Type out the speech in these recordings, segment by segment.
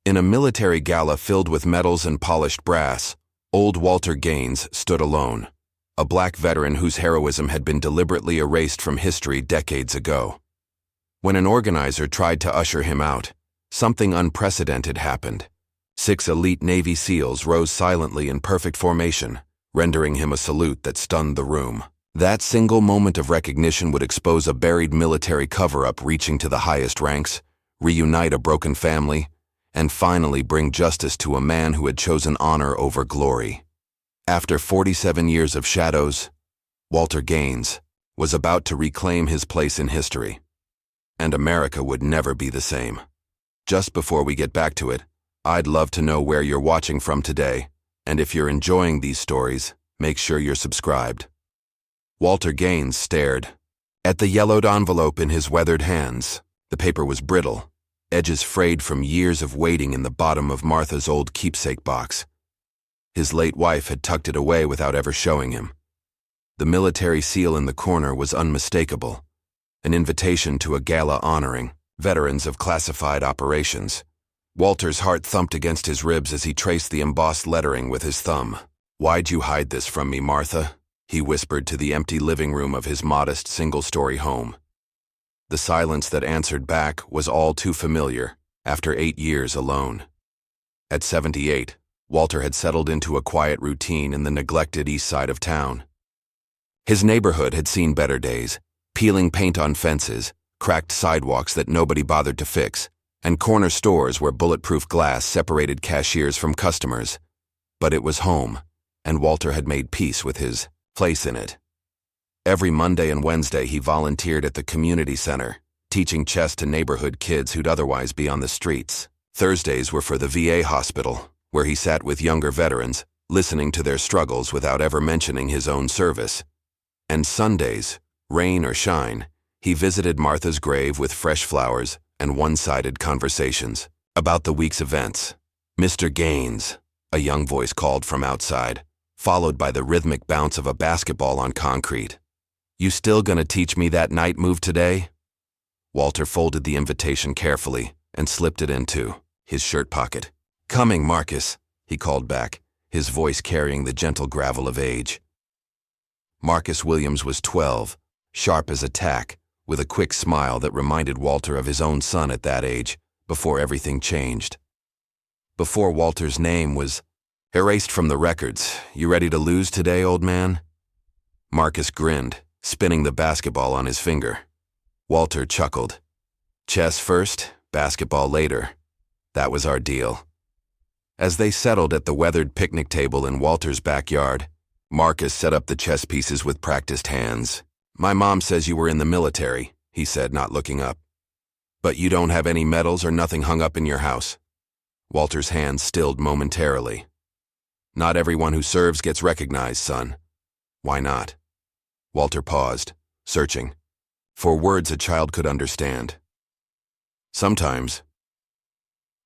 In a military gala filled with medals and polished brass, old Walter Gaines stood alone, a black veteran whose heroism had been deliberately erased from history decades ago. When an organizer tried to usher him out, something unprecedented happened. 6 elite Navy SEALs rose silently in perfect formation, rendering him a salute that stunned the room. That single moment of recognition would expose a buried military cover-up reaching to the highest ranks, reunite a broken family, and finally bring justice to a man who had chosen honor over glory. After 47 years of shadows, Walter Gaines was about to reclaim his place in history. And America would never be the same. Just before we get back to it, I'd love to know where you're watching from today, and if you're enjoying these stories, make sure you're subscribed. Walter Gaines stared at the yellowed envelope in his weathered hands. The paper was brittle, edges frayed from years of waiting in the bottom of Martha's old keepsake box. His late wife had tucked it away without ever showing him. The military seal in the corner was unmistakable, an invitation to a gala honoring veterans of classified operations. Walter's heart thumped against his ribs as he traced the embossed lettering with his thumb. "Why'd you hide this from me, Martha?" he whispered to the empty living room of his modest single-story home. The silence that answered back was all too familiar after 8 years alone. At 78, Walter had settled into a quiet routine in the neglected east side of town. His neighborhood had seen better days, peeling paint on fences, cracked sidewalks that nobody bothered to fix, and corner stores where bulletproof glass separated cashiers from customers. But it was home, and Walter had made peace with his place in it. Every Monday and Wednesday he volunteered at the community center, teaching chess to neighborhood kids who'd otherwise be on the streets. Thursdays were for the VA hospital, where he sat with younger veterans, listening to their struggles without ever mentioning his own service. And Sundays, rain or shine, he visited Martha's grave with fresh flowers and one-sided conversations about the week's events. "Mr. Gaines," a young voice called from outside, followed by the rhythmic bounce of a basketball on concrete. "You still gonna teach me that night move today?" Walter folded the invitation carefully and slipped it into his shirt pocket. "Coming, Marcus," he called back, his voice carrying the gentle gravel of age. Marcus Williams was 12, sharp as a tack, with a quick smile that reminded Walter of his own son at that age, before everything changed. Before Walter's name was erased from the records. "You ready to lose today, old man?" Marcus grinned, spinning the basketball on his finger. Walter chuckled. "Chess first, basketball later. That was our deal." As they settled at the weathered picnic table in Walter's backyard, Marcus set up the chess pieces with practiced hands. "My mom says you were in the military," he said, not looking up. "But you don't have any medals or nothing hung up in your house." Walter's hands stilled momentarily. "Not everyone who serves gets recognized, son." "Why not?" Walter paused, searching for words a child could understand. "Sometimes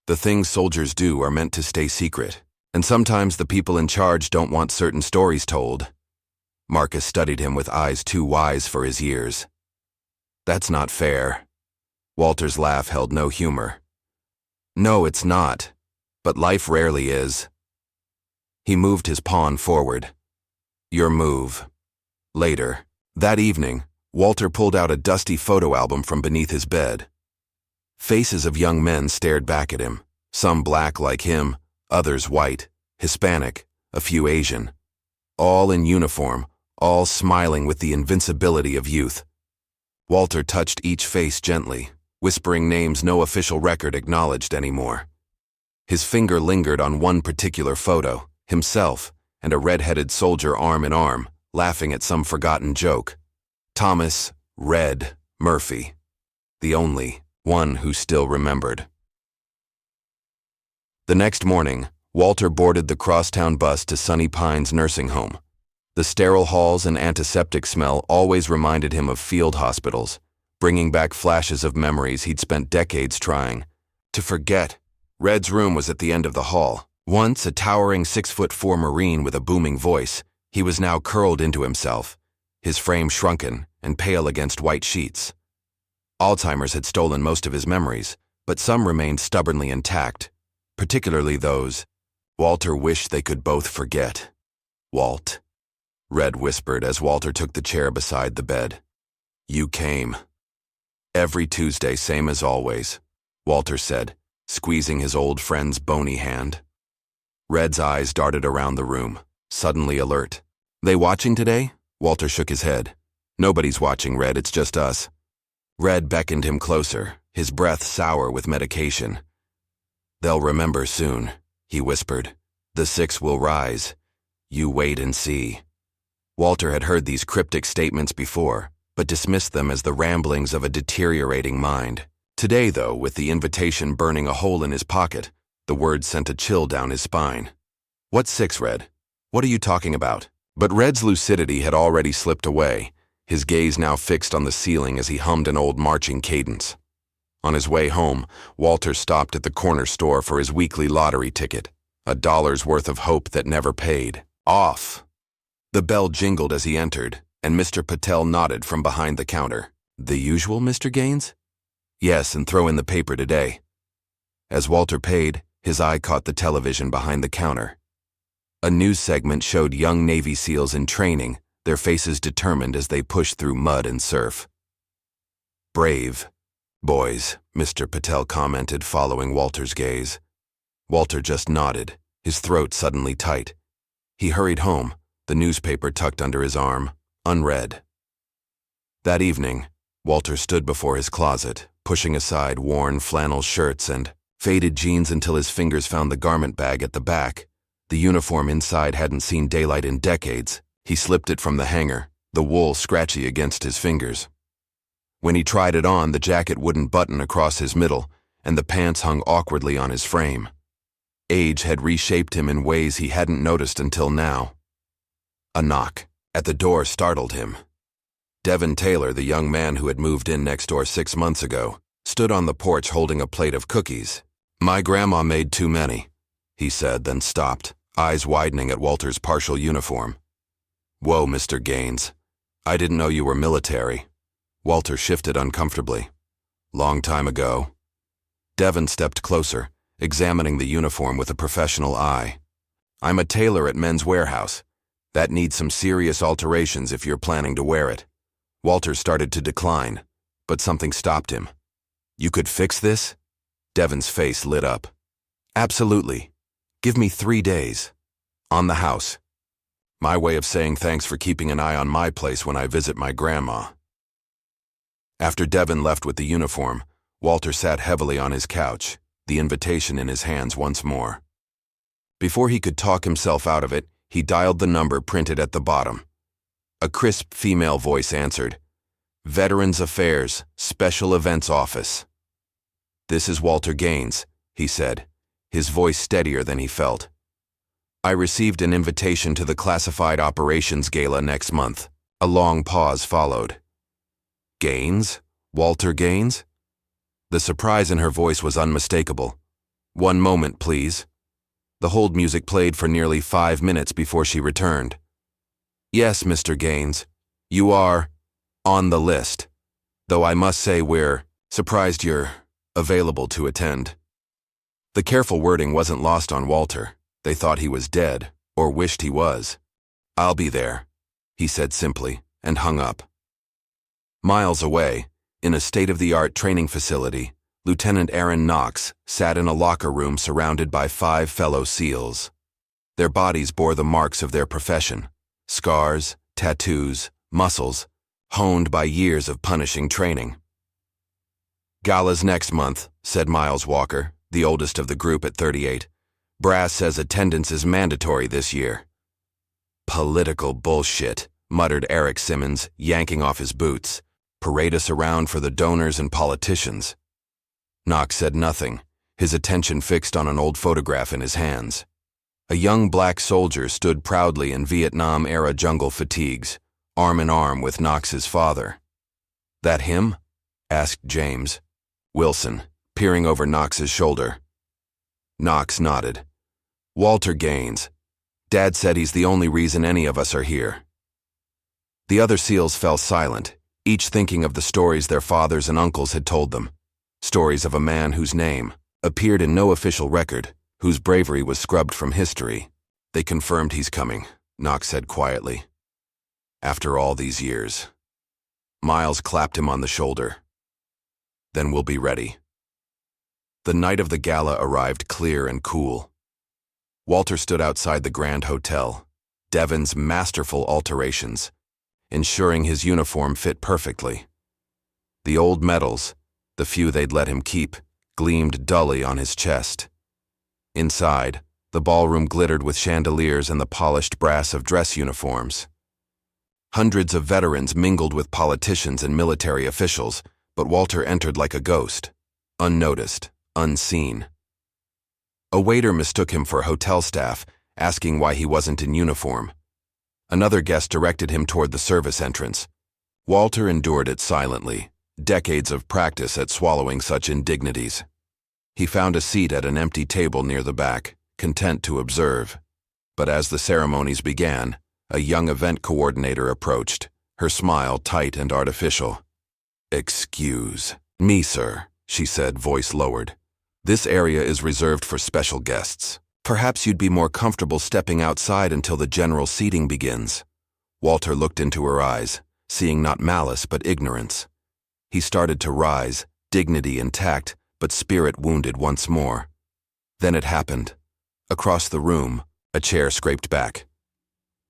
the things soldiers do are meant to stay secret, and sometimes the people in charge don't want certain stories told." Marcus studied him with eyes too wise for his years. "That's not fair." Walter's laugh held no humor. "No, it's not, but life rarely is." He moved his pawn forward. "Your move." Later, that evening, Walter pulled out a dusty photo album from beneath his bed. Faces of young men stared back at him, some black like him, others white, Hispanic, a few Asian. All in uniform, all smiling with the invincibility of youth. Walter touched each face gently, whispering names no official record acknowledged anymore. His finger lingered on one particular photo, himself and a red-headed soldier arm in arm, laughing at some forgotten joke. Thomas "Red" Murphy, the only one who still remembered. The next morning, Walter boarded the crosstown bus to Sunny Pines nursing home. The sterile halls and antiseptic smell always reminded him of field hospitals, bringing back flashes of memories he'd spent decades trying to forget. Red's room was at the end of the hall. Once a towering 6'4" Marine with a booming voice, he was now curled into himself, his frame shrunken and pale against white sheets. Alzheimer's had stolen most of his memories, but some remained stubbornly intact, particularly those Walter wished they could both forget. "Walt," Red whispered as Walter took the chair beside the bed. "You came." "Every Tuesday, same as always," Walter said, squeezing his old friend's bony hand. Red's eyes darted around the room, suddenly alert. "They watching today?" Walter shook his head. "Nobody's watching, Red, it's just us." Red beckoned him closer, his breath sour with medication. "They'll remember soon," he whispered. "The six will rise. You wait and see." Walter had heard these cryptic statements before, but dismissed them as the ramblings of a deteriorating mind. Today, though, with the invitation burning a hole in his pocket, the words sent a chill down his spine. "What six, Red? What are you talking about?" But Red's lucidity had already slipped away, his gaze now fixed on the ceiling as he hummed an old marching cadence. On his way home, Walter stopped at the corner store for his weekly lottery ticket, $1's worth of hope that never paid. Off! The bell jingled as he entered, and Mr. Patel nodded from behind the counter. "The usual, Mr. Gaines?" "Yes, and throw in the paper today." As Walter paid, his eye caught the television behind the counter. A news segment showed young Navy SEALs in training, their faces determined as they pushed through mud and surf. "Brave boys," Mr. Patel commented, following Walter's gaze. Walter just nodded, his throat suddenly tight. He hurried home, the newspaper tucked under his arm, unread. That evening, Walter stood before his closet, pushing aside worn flannel shirts and faded jeans until his fingers found the garment bag at the back. The uniform inside hadn't seen daylight in decades. He slipped it from the hanger, the wool scratchy against his fingers. When he tried it on, the jacket wouldn't button across his middle, and the pants hung awkwardly on his frame. Age had reshaped him in ways he hadn't noticed until now. A knock at the door startled him. Devin Taylor, the young man who had moved in next door 6 months ago, stood on the porch holding a plate of cookies. "My grandma made too many," he said, then stopped, eyes widening at Walter's partial uniform. "Whoa, Mr. Gaines. I didn't know you were military." Walter shifted uncomfortably. "Long time ago." Devin stepped closer, examining the uniform with a professional eye. "I'm a tailor at Men's Warehouse. That needs some serious alterations if you're planning to wear it." Walter started to decline, but something stopped him. "You could fix this?" Devin's face lit up. "Absolutely. Give me 3 days. On the house. My way of saying thanks for keeping an eye on my place when I visit my grandma." After Devin left with the uniform, Walter sat heavily on his couch, the invitation in his hands once more. Before he could talk himself out of it, he dialed the number printed at the bottom. A crisp female voice answered. "Veterans Affairs, Special Events Office." "This is Walter Gaines," he said, his voice steadier than he felt. "I received an invitation to the Classified Operations Gala next month." A long pause followed. "Gaines? Walter Gaines?" The surprise in her voice was unmistakable. "One moment, please." The hold music played for nearly 5 minutes before she returned. "Yes, Mr. Gaines, you are on the list, though I must say we're surprised you're available to attend." The careful wording wasn't lost on Walter. They thought he was dead, or wished he was. "I'll be there," he said simply, and hung up. Miles away, in a state-of-the-art training facility, Lieutenant Aaron Knox sat in a locker room surrounded by 5 fellow SEALs. Their bodies bore the marks of their profession, scars, tattoos, muscles, honed by years of punishing training. "Gala's next month," said Miles Walker, the oldest of the group at 38. "Brass says attendance is mandatory this year." "Political bullshit," muttered Eric Simmons, yanking off his boots. "Parade us around for the donors and politicians." Knox said nothing, his attention fixed on an old photograph in his hands. A young black soldier stood proudly in Vietnam-era jungle fatigues, arm in arm with Knox's father. "That him?" asked James Wilson, peering over Knox's shoulder. Knox nodded. "Walter Gaines. Dad said he's the only reason any of us are here." The other SEALs fell silent, each thinking of the stories their fathers and uncles had told them. Stories of a man whose name appeared in no official record, whose bravery was scrubbed from history. They confirmed he's coming, Knox said quietly. After all these years. Miles clapped him on the shoulder. Then we'll be ready. The night of the gala arrived clear and cool. Walter stood outside the Grand Hotel, Devon's masterful alterations, ensuring his uniform fit perfectly. The old medals, the few they'd let him keep, gleamed dully on his chest. Inside, the ballroom glittered with chandeliers and the polished brass of dress uniforms. Hundreds of veterans mingled with politicians and military officials, but Walter entered like a ghost, unnoticed, unseen. A waiter mistook him for hotel staff, asking why he wasn't in uniform. Another guest directed him toward the service entrance. Walter endured it silently, decades of practice at swallowing such indignities. He found a seat at an empty table near the back, content to observe. But as the ceremonies began, a young event coordinator approached, her smile tight and artificial. "Excuse me, sir," she said, voice lowered. "This area is reserved for special guests. Perhaps you'd be more comfortable stepping outside until the general seating begins." Walter looked into her eyes, seeing not malice but ignorance. He started to rise, dignity intact, but spirit wounded once more. Then it happened. Across the room, a chair scraped back.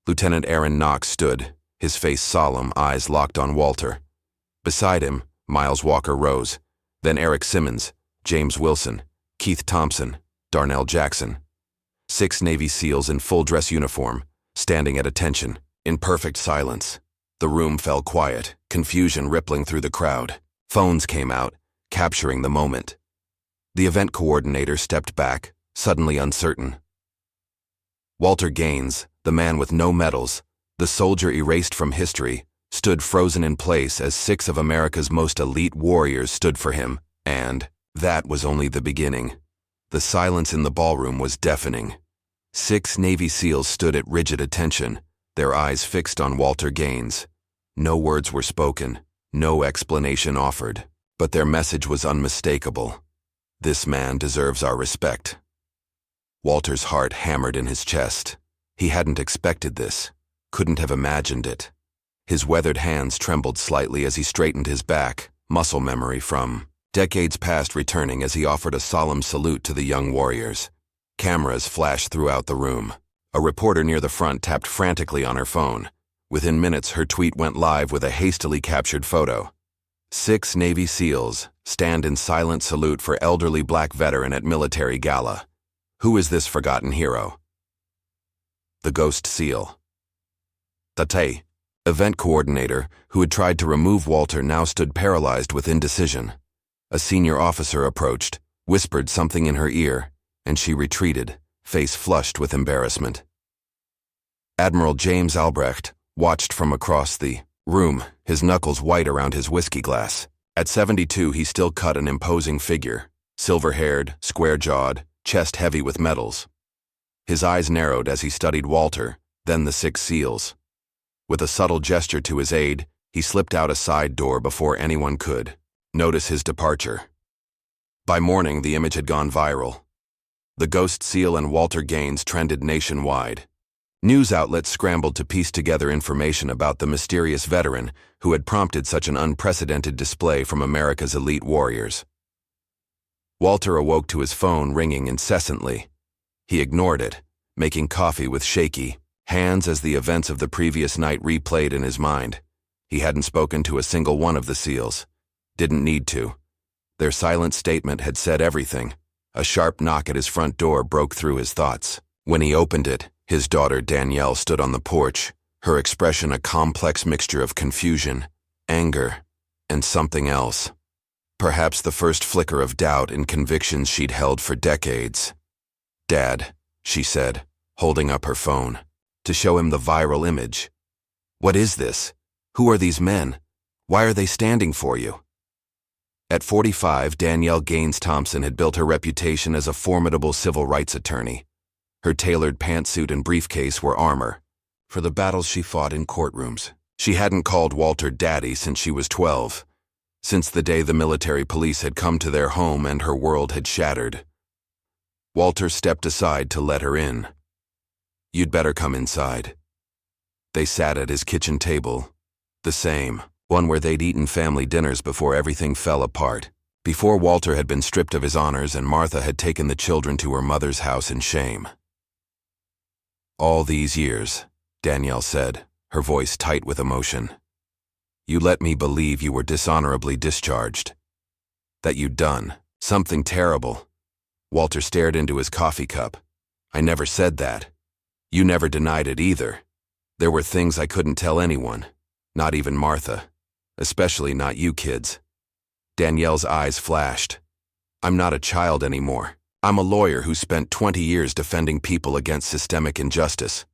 Lieutenant Aaron Knox stood, his face solemn, eyes locked on Walter. Beside him, Miles Walker rose, then Eric Simmons, James Wilson, Keith Thompson, Darnell Jackson. 6 Navy SEALs in full dress uniform, standing at attention, in perfect silence. The room fell quiet, confusion rippling through the crowd. Phones came out, capturing the moment. The event coordinator stepped back, suddenly uncertain. Walter Gaines, the man with no medals, the soldier erased from history, stood frozen in place as 6 of America's most elite warriors stood for him, and that was only the beginning. The silence in the ballroom was deafening. 6 Navy SEALs stood at rigid attention, their eyes fixed on Walter Gaines. No words were spoken, no explanation offered, but their message was unmistakable. This man deserves our respect. Walter's heart hammered in his chest. He hadn't expected this, couldn't have imagined it. His weathered hands trembled slightly as he straightened his back, muscle memory from decades past returning as he offered a solemn salute to the young warriors. Cameras flashed throughout the room. A reporter near the front tapped frantically on her phone. Within minutes, her tweet went live with a hastily captured photo. 6 Navy SEALs stand in silent salute for elderly black veteran at military gala. Who is this forgotten hero? The Ghost SEAL. Tate, event coordinator, who had tried to remove Walter, now stood paralyzed with indecision. A senior officer approached, whispered something in her ear, and she retreated, face flushed with embarrassment. Admiral James Albrecht watched from across the room, his knuckles white around his whiskey glass. At 72, he still cut an imposing figure, silver-haired, square-jawed, chest heavy with medals. His eyes narrowed as he studied Walter, then the 6 SEALs. With a subtle gesture to his aide, he slipped out a side door before anyone could notice his departure. By morning, the image had gone viral. The Ghost SEAL and Walter Gaines trended nationwide. News outlets scrambled to piece together information about the mysterious veteran who had prompted such an unprecedented display from America's elite warriors. Walter awoke to his phone ringing incessantly. He ignored it, making coffee with shaky hands as the events of the previous night replayed in his mind. He hadn't spoken to a single one of the SEALs. Didn't need to. Their silent statement had said everything. A sharp knock at his front door broke through his thoughts. When he opened it, his daughter Danielle stood on the porch, her expression a complex mixture of confusion, anger, and something else. Perhaps the first flicker of doubt in convictions she'd held for decades. "Dad," she said, holding up her phone, to show him the viral image. "What is this? Who are these men? Why are they standing for you?" At 45, Danielle Gaines Thompson had built her reputation as a formidable civil rights attorney. Her tailored pantsuit and briefcase were armor for the battles she fought in courtrooms. She hadn't called Walter Daddy since she was 12, since the day the military police had come to their home and her world had shattered. Walter stepped aside to let her in. "You'd better come inside." They sat at his kitchen table, the same, one where they'd eaten family dinners before everything fell apart, before Walter had been stripped of his honors and Martha had taken the children to her mother's house in shame. "All these years," Danielle said, her voice tight with emotion, "you let me believe you were dishonorably discharged. That you'd done something terrible." Walter stared into his coffee cup. "I never said that. You never denied it either. There were things I couldn't tell anyone, not even Martha, especially not you kids." Danielle's eyes flashed. "I'm not a child anymore. I'm a lawyer who spent 20 years defending people against systemic injustice.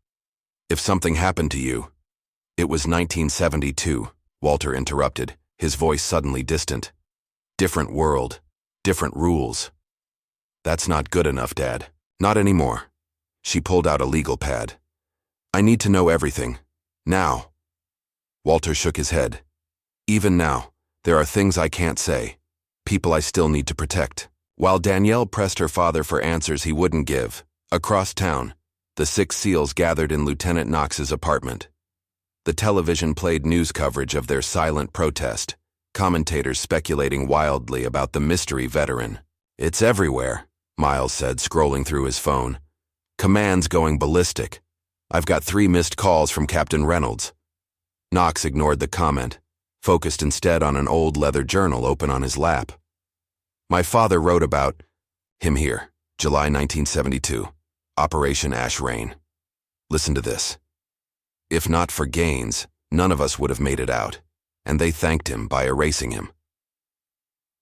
If something happened to you—" "It was 1972, Walter interrupted, his voice suddenly distant. "Different world, different rules." "That's not good enough, Dad. Not anymore." She pulled out a legal pad. "I need to know everything. Now." Walter shook his head. "Even now, there are things I can't say. People I still need to protect." While Danielle pressed her father for answers he wouldn't give, across town, the 6 SEALs gathered in Lieutenant Knox's apartment. The television played news coverage of their silent protest, commentators speculating wildly about the mystery veteran. "It's everywhere," Miles said, scrolling through his phone. "Command's going ballistic. I've got 3 missed calls from Captain Reynolds." Knox ignored the comment, focused instead on an old leather journal open on his lap. "My father wrote about him here, July 1972, Operation Ash Rain. Listen to this. If not for Gaines, none of us would have made it out, and they thanked him by erasing him."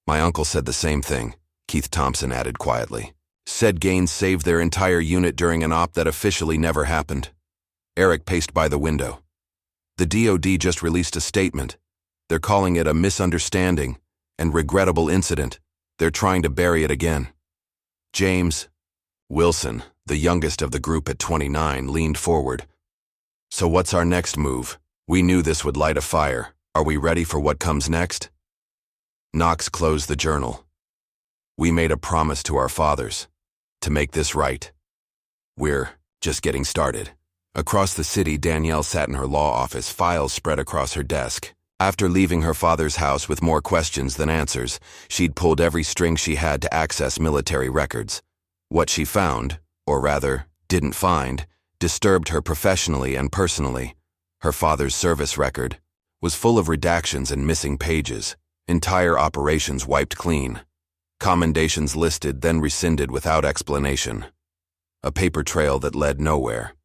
"My uncle said the same thing," Keith Thompson added quietly. "Said Gaines saved their entire unit during an op that officially never happened." Eric paced by the window. "The DoD just released a statement. They're calling it a misunderstanding and regrettable incident. They're trying to bury it again." James Wilson, the youngest of the group at 29, leaned forward. "So what's our next move? We knew this would light a fire. Are we ready for what comes next?" Knox closed the journal. "We made a promise to our fathers to make this right. We're just getting started." Across the city, Danielle sat in her law office, files spread across her desk. After leaving her father's house with more questions than answers, she'd pulled every string she had to access military records. What she found, or rather, didn't find, disturbed her professionally and personally. Her father's service record was full of redactions and missing pages, entire operations wiped clean, commendations listed then rescinded without explanation. A paper trail that led nowhere.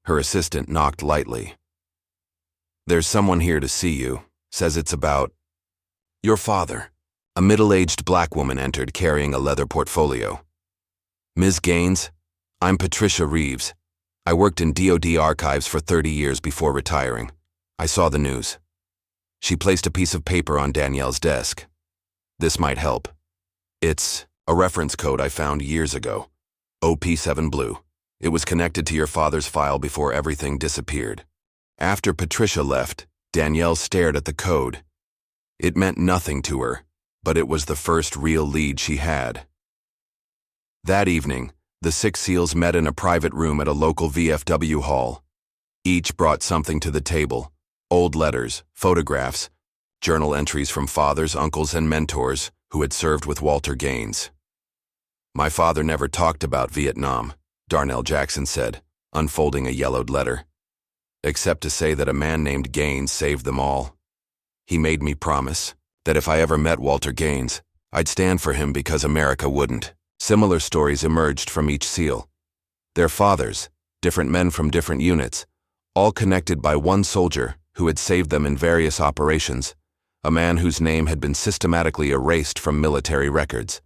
Her assistant knocked lightly. "There's someone here to see you. Says it's about your father." A middle-aged black woman entered carrying a leather portfolio. "Ms. Gaines, I'm Patricia Reeves. I worked in DoD archives for 30 years before retiring. I saw the news." She placed a piece of paper on Danielle's desk. "This might help. It's a reference code I found years ago. OP7 Blue. It was connected to your father's file before everything disappeared." After Patricia left, Danielle stared at the code. It meant nothing to her, but it was the first real lead she had. That evening, the 6 SEALs met in a private room at a local VFW hall. Each brought something to the table: old letters, photographs, journal entries from fathers, uncles, and mentors who had served with Walter Gaines. "My father never talked about Vietnam," Darnell Jackson said, unfolding a yellowed letter, "except to say that a man named Gaines saved them all. He made me promise that if I ever met Walter Gaines, I'd stand for him because America wouldn't." Similar stories emerged from each SEAL. Their fathers, different men from different units, all connected by one soldier who had saved them in various operations, a man whose name had been systematically erased from military records.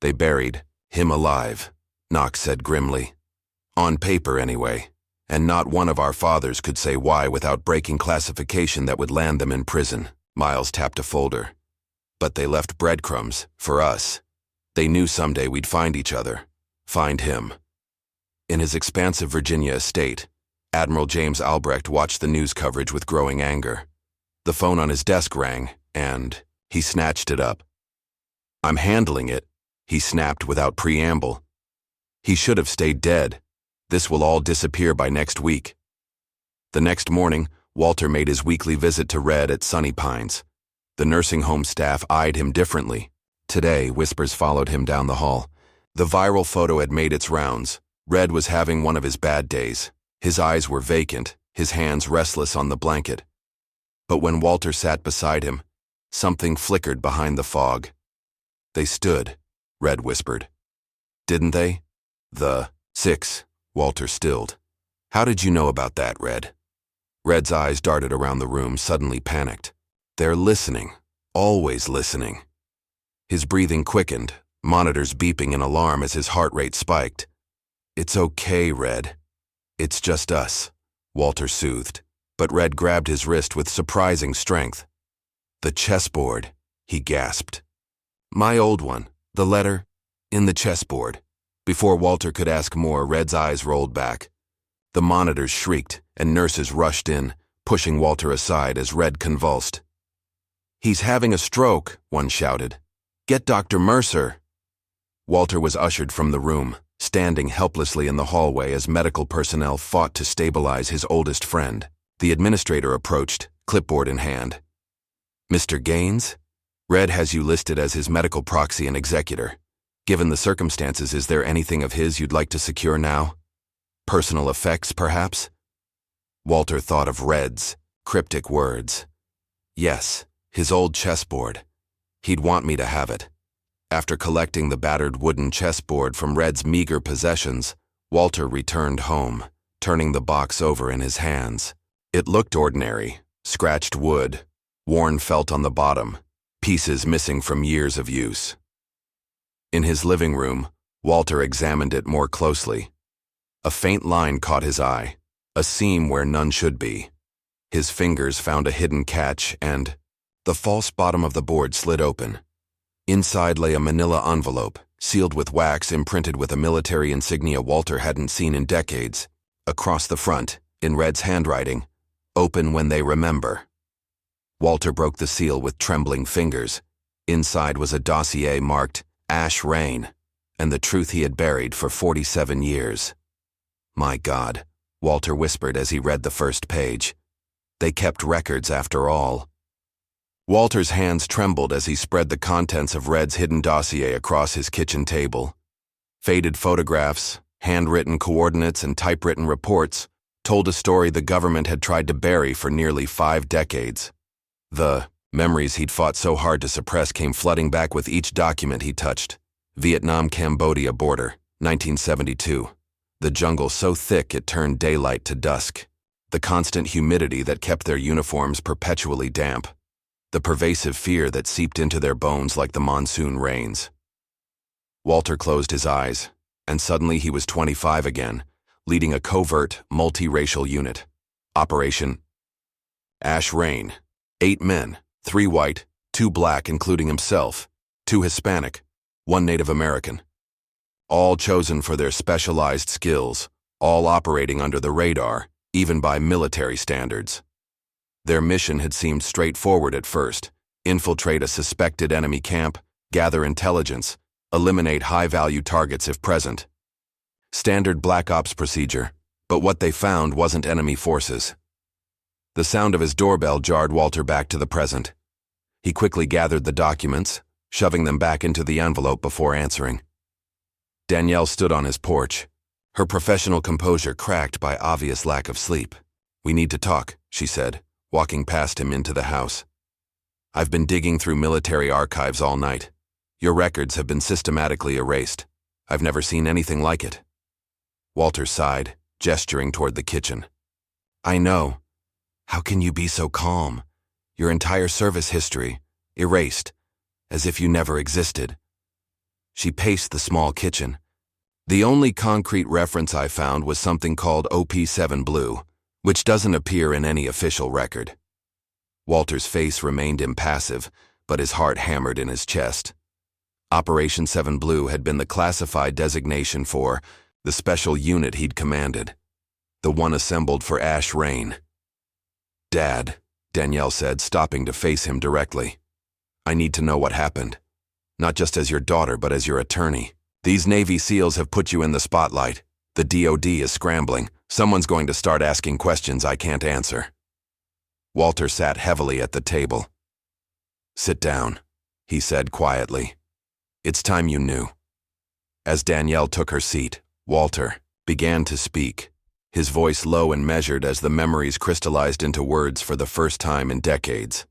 "They buried him alive," Knox said grimly. "On paper, anyway. And not one of our fathers could say why without breaking classification that would land them in prison." Miles tapped a folder. "But they left breadcrumbs for us. They knew someday we'd find each other. Find him." In his expansive Virginia estate, Admiral James Albrecht watched the news coverage with growing anger. The phone on his desk rang, and he snatched it up. "I'm handling it," he snapped without preamble. He should have stayed dead. This will all disappear by next week. The next morning, Walter made his weekly visit to Red at Sunny Pines. The nursing home staff eyed him differently. Today, whispers followed him down the hall. The viral photo had made its rounds. Red was having one of his bad days. His eyes were vacant, his hands restless on the blanket. But when Walter sat beside him, something flickered behind the fog. "They stood," Red whispered. "Didn't they?" "The 6, Walter stilled. "How did you know about that, Red?" Red's eyes darted around the room, suddenly panicked. "They're listening, always listening." His breathing quickened, monitors beeping in alarm as his heart rate spiked. "It's okay, Red. It's just us," Walter soothed, but Red grabbed his wrist with surprising strength. "The chessboard," he gasped. "My old one, the letter, in the chessboard." Before Walter could ask more, Red's eyes rolled back. The monitors shrieked, and nurses rushed in, pushing Walter aside as Red convulsed. "He's having a stroke," one shouted. "Get Dr. Mercer." Walter was ushered from the room, standing helplessly in the hallway as medical personnel fought to stabilize his oldest friend. The administrator approached, clipboard in hand. "Mr. Gaines? Red has you listed as his medical proxy and executor. Given the circumstances, is there anything of his you'd like to secure now? Personal effects, perhaps?" Walter thought of Red's cryptic words. Yes, his old chessboard. He'd want me to have it. After collecting the battered wooden chessboard from Red's meager possessions, Walter returned home, turning the box over in his hands. It looked ordinary, scratched wood, worn felt on the bottom, pieces missing from years of use. In his living room, Walter examined it more closely. A faint line caught his eye, a seam where none should be. His fingers found a hidden catch and the false bottom of the board slid open. Inside lay a manila envelope, sealed with wax imprinted with a military insignia Walter hadn't seen in decades. Across the front, in Red's handwriting, "Open when they remember." Walter broke the seal with trembling fingers. Inside was a dossier marked Ash Rain, and the truth he had buried for 47 years. "My God," Walter whispered as he read the first page. They kept records after all. Walter's hands trembled as he spread the contents of Red's hidden dossier across his kitchen table. Faded photographs, handwritten coordinates, and typewritten reports told a story the government had tried to bury for nearly 5 decades. The memories he'd fought so hard to suppress came flooding back with each document he touched. Vietnam-Cambodia border, 1972. The jungle so thick it turned daylight to dusk. The constant humidity that kept their uniforms perpetually damp. The pervasive fear that seeped into their bones like the monsoon rains. Walter closed his eyes, and suddenly he was 25 again, leading a covert, multiracial unit. Operation Ash Rain. 8 men, 3 white, 2 black including himself, 2 Hispanic, 1 Native American. All chosen for their specialized skills, all operating under the radar, even by military standards. Their mission had seemed straightforward at first: infiltrate a suspected enemy camp, gather intelligence, eliminate high-value targets if present. Standard Black Ops procedure, but what they found wasn't enemy forces. The sound of his doorbell jarred Walter back to the present. He quickly gathered the documents, shoving them back into the envelope before answering. Danielle stood on his porch, her professional composure cracked by obvious lack of sleep. "We need to talk," she said, walking past him into the house. "I've been digging through military archives all night. Your records have been systematically erased. I've never seen anything like it." Walter sighed, gesturing toward the kitchen. "I know. How can you be so calm? Your entire service history, erased, as if you never existed." She paced the small kitchen. "The only concrete reference I found was something called OP7 Blue, which doesn't appear in any official record." Walter's face remained impassive, but his heart hammered in his chest. Operation 7 Blue had been the classified designation for the special unit he'd commanded, the one assembled for Ash Rain. "Dad," Danielle said, stopping to face him directly. "I need to know what happened. Not just as your daughter, but as your attorney. These Navy SEALs have put you in the spotlight. The DOD is scrambling. Someone's going to start asking questions I can't answer." Walter sat heavily at the table. "Sit down," he said quietly. "It's time you knew." As Danielle took her seat, Walter began to speak, his voice low and measured as the memories crystallized into words for the first time in decades.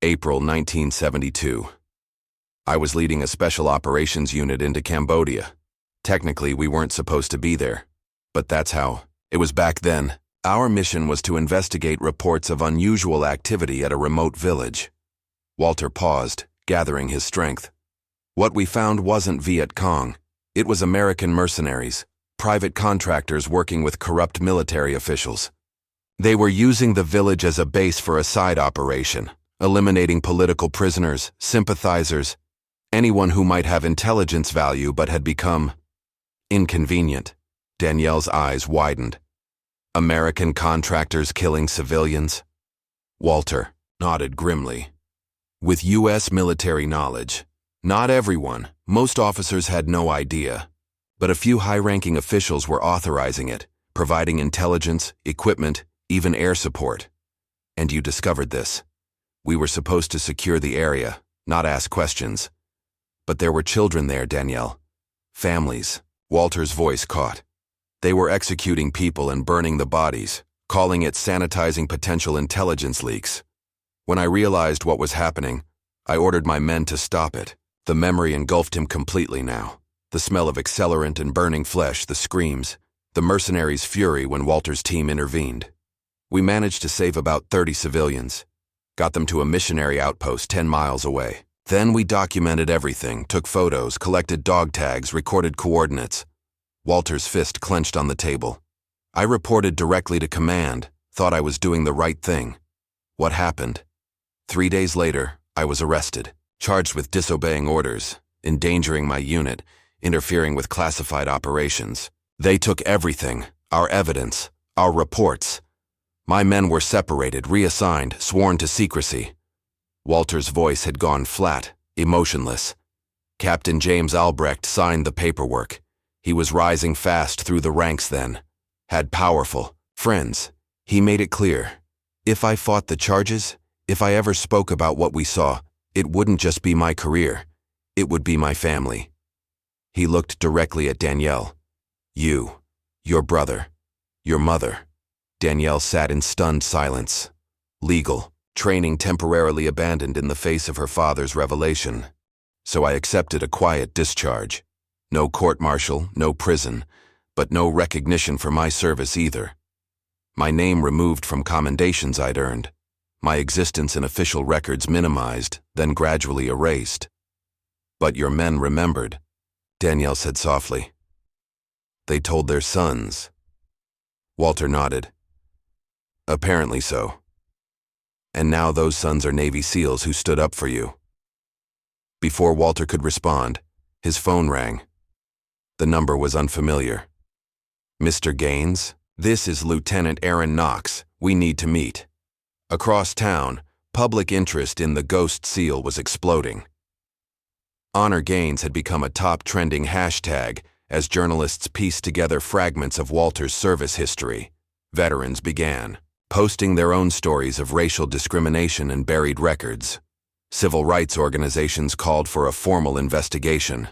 April 1972. I was leading a special operations unit into Cambodia. Technically, we weren't supposed to be there, but that's how it was back then. Our mission was to investigate reports of unusual activity at a remote village. Walter paused, gathering his strength. What we found wasn't Viet Cong. It was American mercenaries, private contractors working with corrupt military officials. They were using the village as a base for a side operation, eliminating political prisoners, sympathizers, anyone who might have intelligence value but had become inconvenient. Danielle's eyes widened. American contractors killing civilians? Walter nodded grimly. With U.S. military knowledge. Not everyone, most officers had no idea, but a few high-ranking officials were authorizing it, providing intelligence, equipment, even air support. And you discovered this. We were supposed to secure the area, not ask questions. But there were children there, Danielle. Families. Walter's voice caught. They were executing people and burning the bodies, calling it sanitizing potential intelligence leaks. When I realized what was happening, I ordered my men to stop it. The memory engulfed him completely now. The smell of accelerant and burning flesh, the screams, the mercenaries' fury when Walter's team intervened. We managed to save about 30 civilians, got them to a missionary outpost 10 miles away. Then we documented everything, took photos, collected dog tags, recorded coordinates. Walter's fist clenched on the table. I reported directly to command, thought I was doing the right thing. What happened? 3 days later, I was arrested, charged with disobeying orders, endangering my unit, interfering with classified operations. They took everything, our evidence, our reports. My men were separated, reassigned, sworn to secrecy. Walter's voice had gone flat, emotionless. Captain James Albrecht signed the paperwork. He was rising fast through the ranks then. Had powerful friends. He made it clear. If I fought the charges, if I ever spoke about what we saw, it wouldn't just be my career. It would be my family. He looked directly at Danielle. You, your brother, your mother. Danielle sat in stunned silence. Legal. Training temporarily abandoned in the face of her father's revelation. So I accepted a quiet discharge. No court-martial, no prison, but no recognition for my service either. My name removed from commendations I'd earned. My existence in official records minimized, then gradually erased. But your men remembered, Danielle said softly. They told their sons. Walter nodded. Apparently so. And now those sons are Navy SEALs who stood up for you. Before Walter could respond, his phone rang. The number was unfamiliar. Mr. Gaines, this is Lieutenant Aaron Knox. We need to meet. Across town, public interest in the Ghost SEAL was exploding. Honor Gaines had become a top trending hashtag as journalists pieced together fragments of Walter's service history. Veterans began posting their own stories of racial discrimination and buried records. Civil rights organizations called for a formal investigation.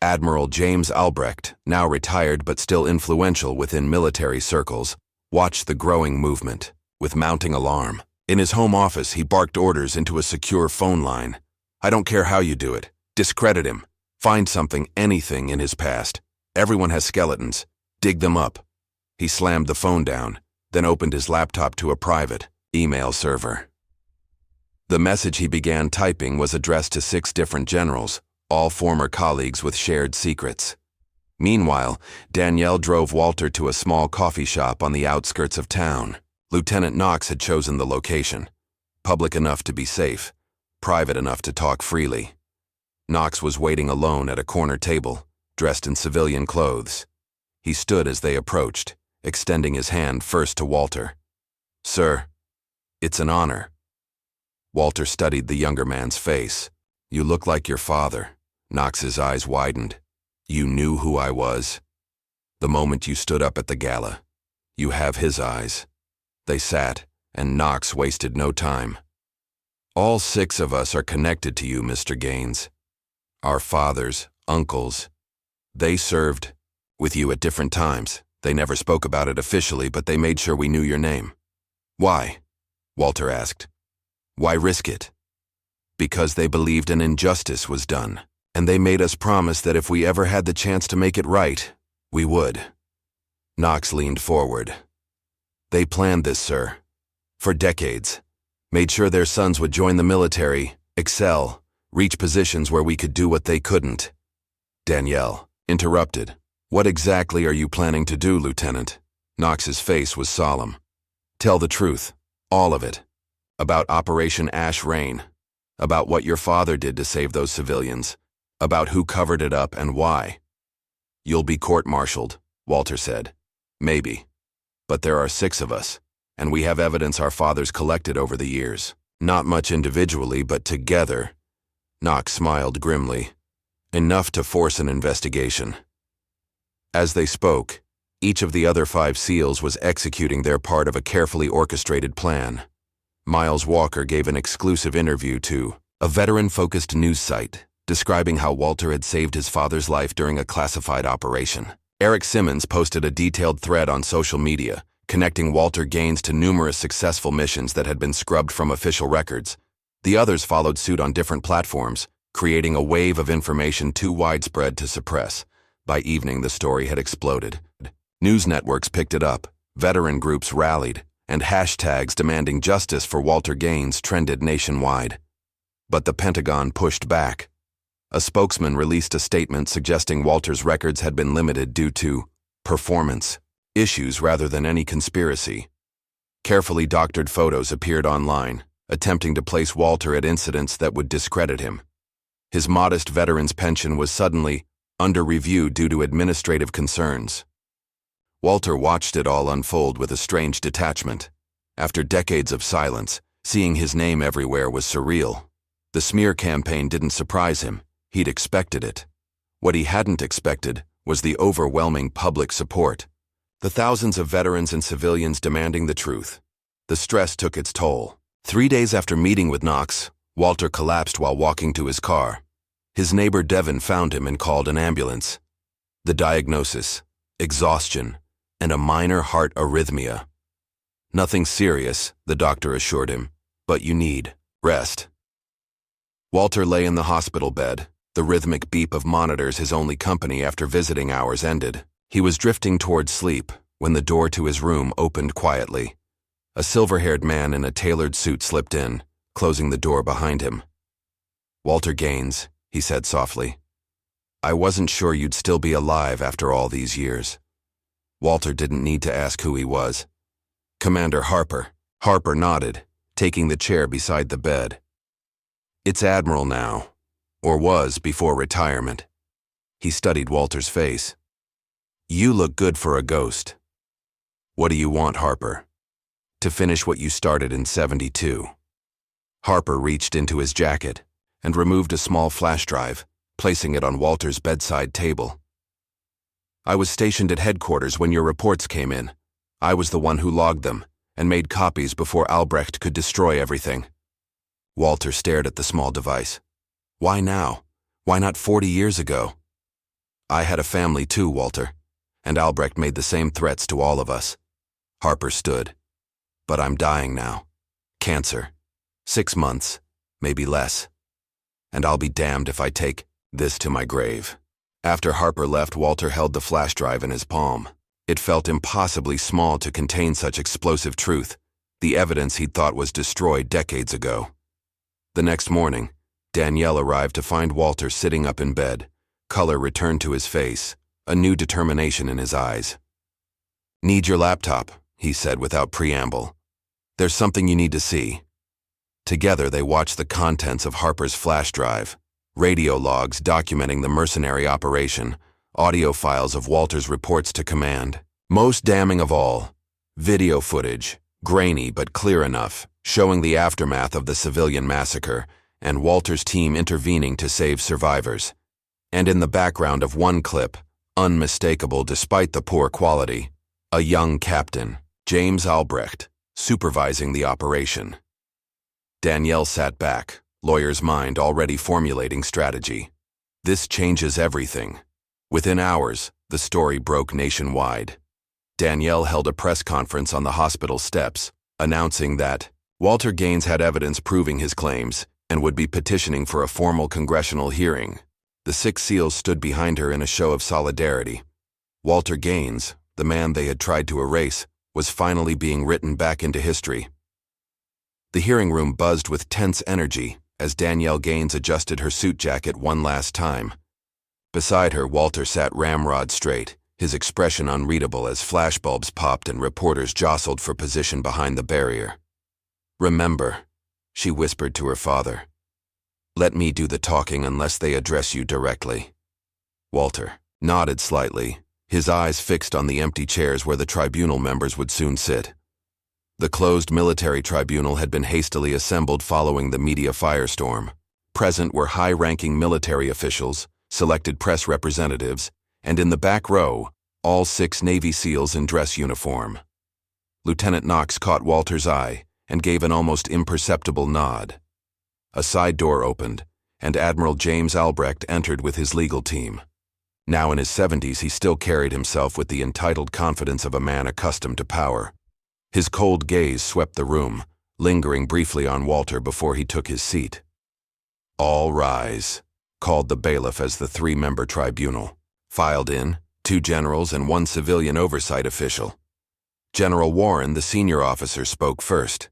Admiral James Albrecht, now retired but still influential within military circles, watched the growing movement with mounting alarm. In his home office, he barked orders into a secure phone line. I don't care how you do it. Discredit him. Find something, anything in his past. Everyone has skeletons. Dig them up. He slammed the phone down, then opened his laptop to a private email server. The message he began typing was addressed to 6 different generals, all former colleagues with shared secrets. Meanwhile, Danielle drove Walter to a small coffee shop on the outskirts of town. Lieutenant Knox had chosen the location. Public enough to be safe, private enough to talk freely. Knox was waiting alone at a corner table, dressed in civilian clothes. He stood as they approached, extending his hand first to Walter. Sir, it's an honor. Walter studied the younger man's face. You look like your father. Knox's eyes widened. You knew who I was. The moment you stood up at the gala. You have his eyes. They sat, and Knox wasted no time. All 6 of us are connected to you, Mr. Gaines. Our fathers, uncles. They served with you at different times. They never spoke about it officially, but they made sure we knew your name. Why? Walter asked. Why risk it? Because they believed an injustice was done, and they made us promise that if we ever had the chance to make it right, we would. Knox leaned forward. They planned this, sir. For decades. Made sure their sons would join the military, excel, reach positions where we could do what they couldn't. Danielle interrupted. What exactly are you planning to do, Lieutenant? Knox's face was solemn. Tell the truth. All of it. About Operation Ash Rain. About what your father did to save those civilians. About who covered it up and why. You'll be court-martialed, Walter said. Maybe. But there are 6 of us, and we have evidence our fathers collected over the years. Not much individually, but together. Knox smiled grimly. Enough to force an investigation. As they spoke, each of the other 5 SEALs was executing their part of a carefully orchestrated plan. Miles Walker gave an exclusive interview to a veteran-focused news site, describing how Walter had saved his father's life during a classified operation. Eric Simmons posted a detailed thread on social media, connecting Walter Gaines to numerous successful missions that had been scrubbed from official records. The others followed suit on different platforms, creating a wave of information too widespread to suppress. By evening, the story had exploded. News networks picked it up, veteran groups rallied, and hashtags demanding justice for Walter Gaines trended nationwide. But the Pentagon pushed back. A spokesman released a statement suggesting Walter's records had been limited due to performance issues rather than any conspiracy. Carefully doctored photos appeared online, attempting to place Walter at incidents that would discredit him. His modest veteran's pension was suddenly under review due to administrative concerns. Walter watched it all unfold with a strange detachment. After decades of silence, seeing his name everywhere was surreal. The smear campaign didn't surprise him. He'd expected it. What he hadn't expected was the overwhelming public support. The thousands of veterans and civilians demanding the truth. The stress took its toll. 3 days after meeting with Knox, Walter collapsed while walking to his car. His neighbor Devin found him and called an ambulance. The diagnosis: exhaustion and a minor heart arrhythmia. Nothing serious, the doctor assured him, but you need rest. Walter lay in the hospital bed, the rhythmic beep of monitors his only company after visiting hours ended. He was drifting toward sleep when the door to his room opened quietly. A silver-haired man in a tailored suit slipped in, closing the door behind him. Walter Gaines, he said softly. I wasn't sure you'd still be alive after all these years. Walter didn't need to ask who he was. Commander Harper. Harper nodded, taking the chair beside the bed. It's Admiral now, or was before retirement. He studied Walter's face. You look good for a ghost. What do you want, Harper? To finish what you started in '72. Harper reached into his jacket and removed a small flash drive, placing it on Walter's bedside table. I was stationed at headquarters when your reports came in. I was the one who logged them and made copies before Albrecht could destroy everything. Walter stared at the small device. Why now? Why not 40 years ago? I had a family too, Walter, and Albrecht made the same threats to all of us. Harper stood. But I'm dying now. Cancer. 6 months, maybe less. And I'll be damned if I take this to my grave. After Harper left, Walter held the flash drive in his palm. It felt impossibly small to contain such explosive truth, the evidence he'd thought was destroyed decades ago. The next morning, Danielle arrived to find Walter sitting up in bed. Color returned to his face, a new determination in his eyes. Need your laptop, he said without preamble. There's something you need to see. Together they watched the contents of Harper's flash drive, radio logs documenting the mercenary operation, audio files of Walter's reports to command. Most damning of all, video footage, grainy but clear enough, showing the aftermath of the civilian massacre and Walter's team intervening to save survivors. And in the background of one clip, unmistakable despite the poor quality, a young captain, James Albrecht, supervising the operation. Danielle sat back, lawyer's mind already formulating strategy. This changes everything. Within hours, the story broke nationwide. Danielle held a press conference on the hospital steps, announcing that Walter Gaines had evidence proving his claims and would be petitioning for a formal congressional hearing. The 6 SEALs stood behind her in a show of solidarity. Walter Gaines, the man they had tried to erase, was finally being written back into history. The hearing room buzzed with tense energy as Danielle Gaines adjusted her suit jacket one last time. Beside her, Walter sat ramrod straight, his expression unreadable as flashbulbs popped and reporters jostled for position behind the barrier. "Remember," she whispered to her father, "let me do the talking unless they address you directly." Walter nodded slightly, his eyes fixed on the empty chairs where the tribunal members would soon sit. The closed military tribunal had been hastily assembled following the media firestorm. Present were high-ranking military officials, selected press representatives, and in the back row, all 6 Navy SEALs in dress uniform. Lieutenant Knox caught Walter's eye and gave an almost imperceptible nod. A side door opened, and Admiral James Albrecht entered with his legal team. Now in his 70s, he still carried himself with the entitled confidence of a man accustomed to power. His cold gaze swept the room, lingering briefly on Walter before he took his seat. "All rise," called the bailiff as the 3-member tribunal filed in, 2 generals and 1 civilian oversight official. General Warren, the senior officer, spoke first.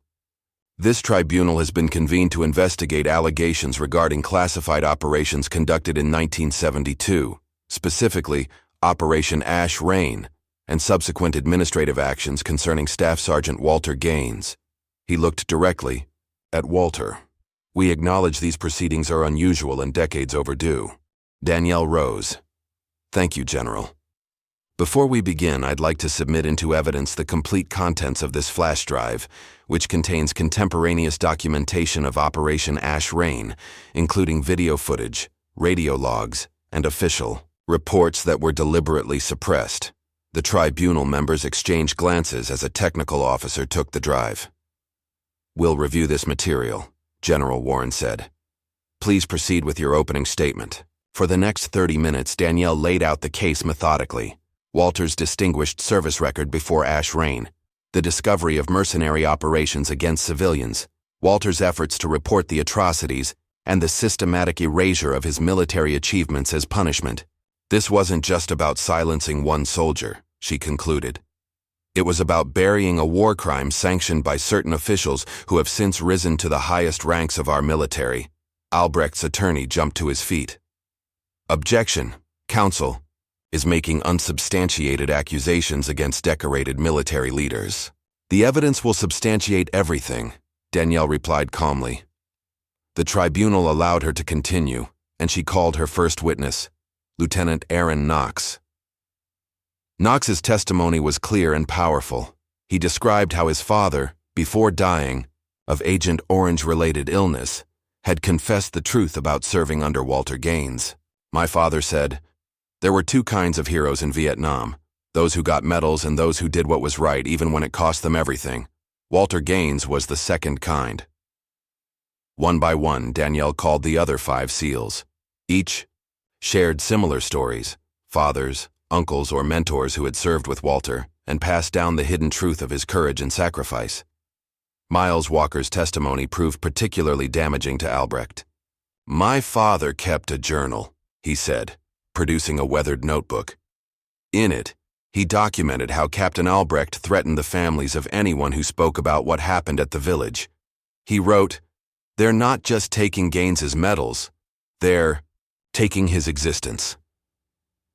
"This tribunal has been convened to investigate allegations regarding classified operations conducted in 1972, specifically Operation Ash Rain, and subsequent administrative actions concerning Staff Sergeant Walter Gaines." He looked directly at Walter. "We acknowledge these proceedings are unusual and decades overdue." Danielle rose. "Thank you, General. Before we begin, I'd like to submit into evidence the complete contents of this flash drive, which contains contemporaneous documentation of Operation Ash Rain, including video footage, radio logs, and official reports that were deliberately suppressed." The tribunal members exchanged glances as a technical officer took the drive. "We'll review this material," General Warren said. "Please proceed with your opening statement." For the next 30 minutes, Danielle laid out the case methodically. Walter's distinguished service record before Ash Rain, the discovery of mercenary operations against civilians, Walter's efforts to report the atrocities, and the systematic erasure of his military achievements as punishment. This wasn't just about silencing one soldier, she concluded. It was about burying a war crime sanctioned by certain officials who have since risen to the highest ranks of our military. Albrecht's attorney jumped to his feet. "Objection. Counsel is making unsubstantiated accusations against decorated military leaders." "The evidence will substantiate everything," Danielle replied calmly. The tribunal allowed her to continue, and she called her first witness, Lieutenant Aaron Knox. Knox's testimony was clear and powerful. He described how his father, before dying of Agent Orange-related illness, had confessed the truth about serving under Walter Gaines. "My father said, there were 2 kinds of heroes in Vietnam, those who got medals and those who did what was right even when it cost them everything. Walter Gaines was the second kind." One by one, Danielle called the other 5 SEALs. Each shared similar stories, fathers, uncles, or mentors who had served with Walter and passed down the hidden truth of his courage and sacrifice. Miles Walker's testimony proved particularly damaging to Albrecht. "My father kept a journal," he said, producing a weathered notebook. In it, he documented how Captain Albrecht threatened the families of anyone who spoke about what happened at the village. He wrote, "They're not just taking Gaines's medals, they're taking his existence."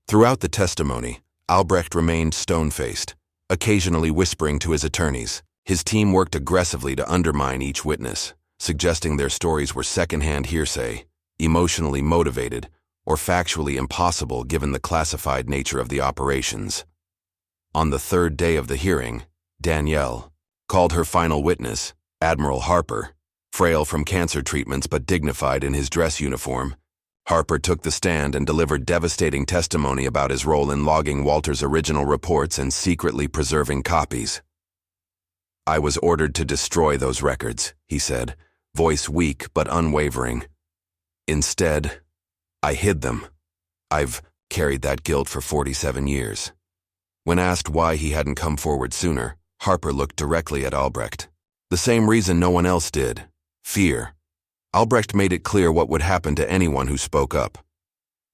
Throughout the testimony, Albrecht remained stone-faced, occasionally whispering to his attorneys. His team worked aggressively to undermine each witness, suggesting their stories were second-hand hearsay, emotionally motivated, or factually impossible given the classified nature of the operations. On the 3rd day of the hearing, Danielle called her final witness, Admiral Harper. Frail from cancer treatments but dignified in his dress uniform, Harper took the stand and delivered devastating testimony about his role in logging Walter's original reports and secretly preserving copies. "I was ordered to destroy those records," he said, voice weak but unwavering. "Instead, I hid them. I've carried that guilt for 47 years. When asked why he hadn't come forward sooner, Harper looked directly at Albrecht. The same reason no one else did: fear. Albrecht made it clear what would happen to anyone who spoke up.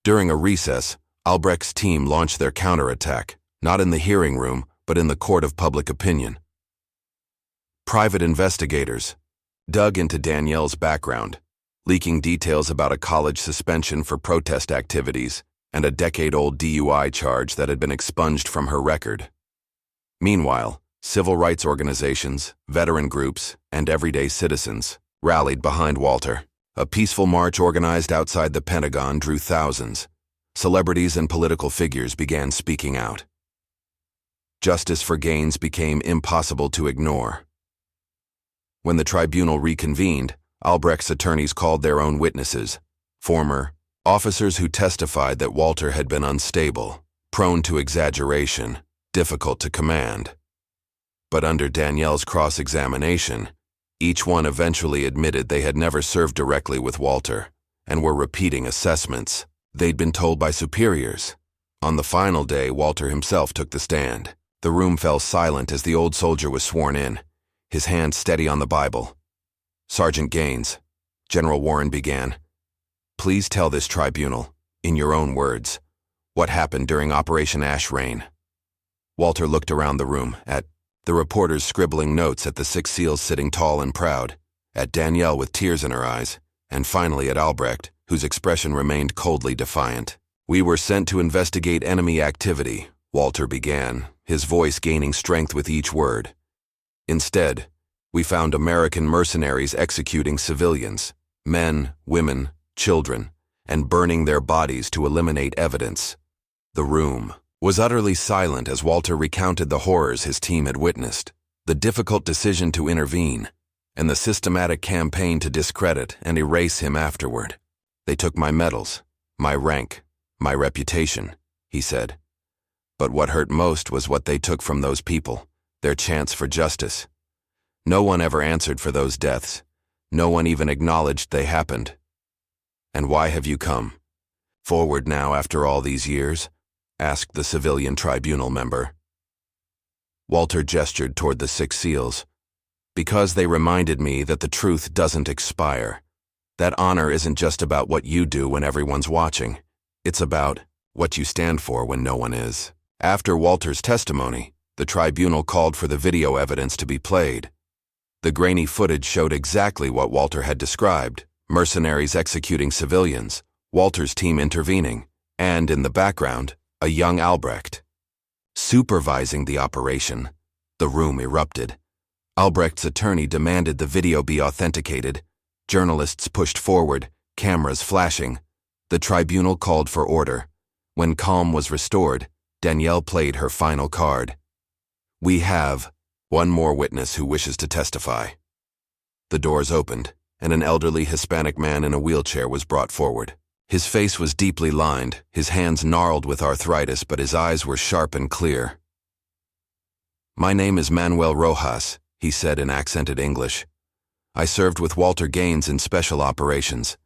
During a recess, Albrecht's team launched their counterattack, not in the hearing room, but in the court of public opinion. Private investigators dug into Danielle's background, leaking details about a college suspension for protest activities and a decade-old DUI charge that had been expunged from her record. Meanwhile, civil rights organizations, veteran groups, and everyday citizens rallied behind Walter. A peaceful march organized outside the Pentagon drew thousands. Celebrities and political figures began speaking out. Justice for Gaines became impossible to ignore. When the tribunal reconvened, Albrecht's attorneys called their own witnesses, former officers who testified that Walter had been unstable, prone to exaggeration, difficult to command. But under Danielle's cross-examination, each one eventually admitted they had never served directly with Walter and were repeating assessments they'd been told by superiors. On the final day, Walter himself took the stand. The room fell silent as the old soldier was sworn in, his hand steady on the Bible. "Sergeant Gaines," General Warren began, "please tell this tribunal, in your own words, what happened during Operation Ash Rain." Walter looked around the room, at the reporters scribbling notes, at the Six Seals sitting tall and proud, at Danielle with tears in her eyes, and finally at Albrecht, whose expression remained coldly defiant. "We were sent to investigate enemy activity," Walter began, his voice gaining strength with each word. "Instead, we found American mercenaries executing civilians, men, women, children, and burning their bodies to eliminate evidence." The room was utterly silent as Walter recounted the horrors his team had witnessed, the difficult decision to intervene, and the systematic campaign to discredit and erase him afterward. "They took my medals, my rank, my reputation," he said. "But what hurt most was what they took from those people, their chance for justice. No one ever answered for those deaths. No one even acknowledged they happened." "And why have you come forward now after all these years?" asked the civilian tribunal member. Walter gestured toward the Six Seals. "Because they reminded me that the truth doesn't expire. That honor isn't just about what you do when everyone's watching. It's about what you stand for when no one is." After Walter's testimony, the tribunal called for the video evidence to be played. The grainy footage showed exactly what Walter had described: mercenaries executing civilians, Walter's team intervening, and, in the background, a young Albrecht supervising the operation. The room erupted. Albrecht's attorney demanded the video be authenticated. Journalists pushed forward, cameras flashing. The tribunal called for order. When calm was restored, Danielle played her final card. "We have one more witness who wishes to testify." The doors opened, and an elderly Hispanic man in a wheelchair was brought forward. His face was deeply lined, his hands gnarled with arthritis, but his eyes were sharp and clear. "My name is Manuel Rojas," he said in accented English. "I served with Walter Gaines in special operations.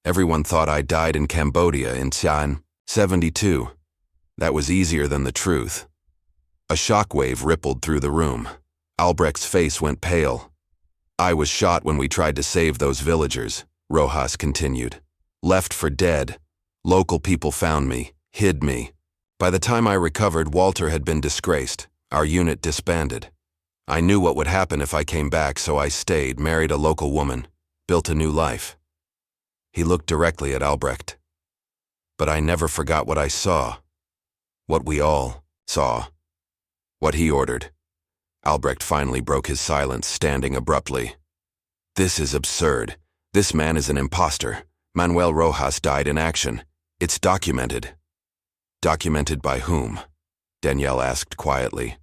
Everyone thought I died in Cambodia in 1972. That was easier than the truth." A shockwave rippled through the room. Albrecht's face went pale. "I was shot when we tried to save those villagers," Rojas continued. "Left for dead. Local people found me, hid me. By the time I recovered, Walter had been disgraced. Our unit disbanded. I knew what would happen if I came back, so I stayed, married a local woman, built a new life." He looked directly at Albrecht. "But I never forgot what I saw. What we all saw. What he ordered." Albrecht finally broke his silence, standing abruptly. "This is absurd. This man is an imposter. Manuel Rojas died in action. It's documented." "Documented by whom?" Danielle asked quietly.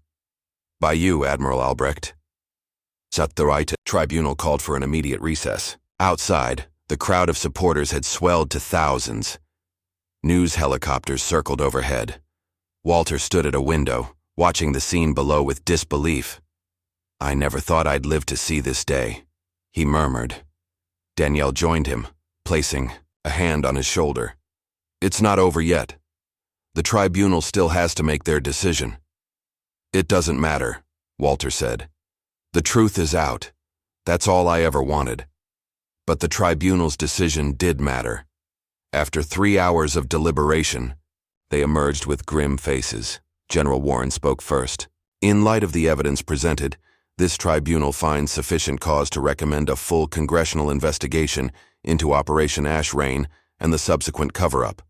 "By you, Admiral Albrecht." The tribunal called for an immediate recess. Outside, the crowd of supporters had swelled to thousands. News helicopters circled overhead. Walter stood at a window, watching the scene below with disbelief. "I never thought I'd live to see this day," he murmured. Danielle joined him, placing a hand on his shoulder. "It's not over yet. The tribunal still has to make their decision." "It doesn't matter," Walter said. "The truth is out. That's all I ever wanted." But the tribunal's decision did matter. After 3 hours of deliberation, they emerged with grim faces. General Warren spoke first. "In light of the evidence presented, this tribunal finds sufficient cause to recommend a full congressional investigation into Operation Ash Rain and the subsequent cover-up.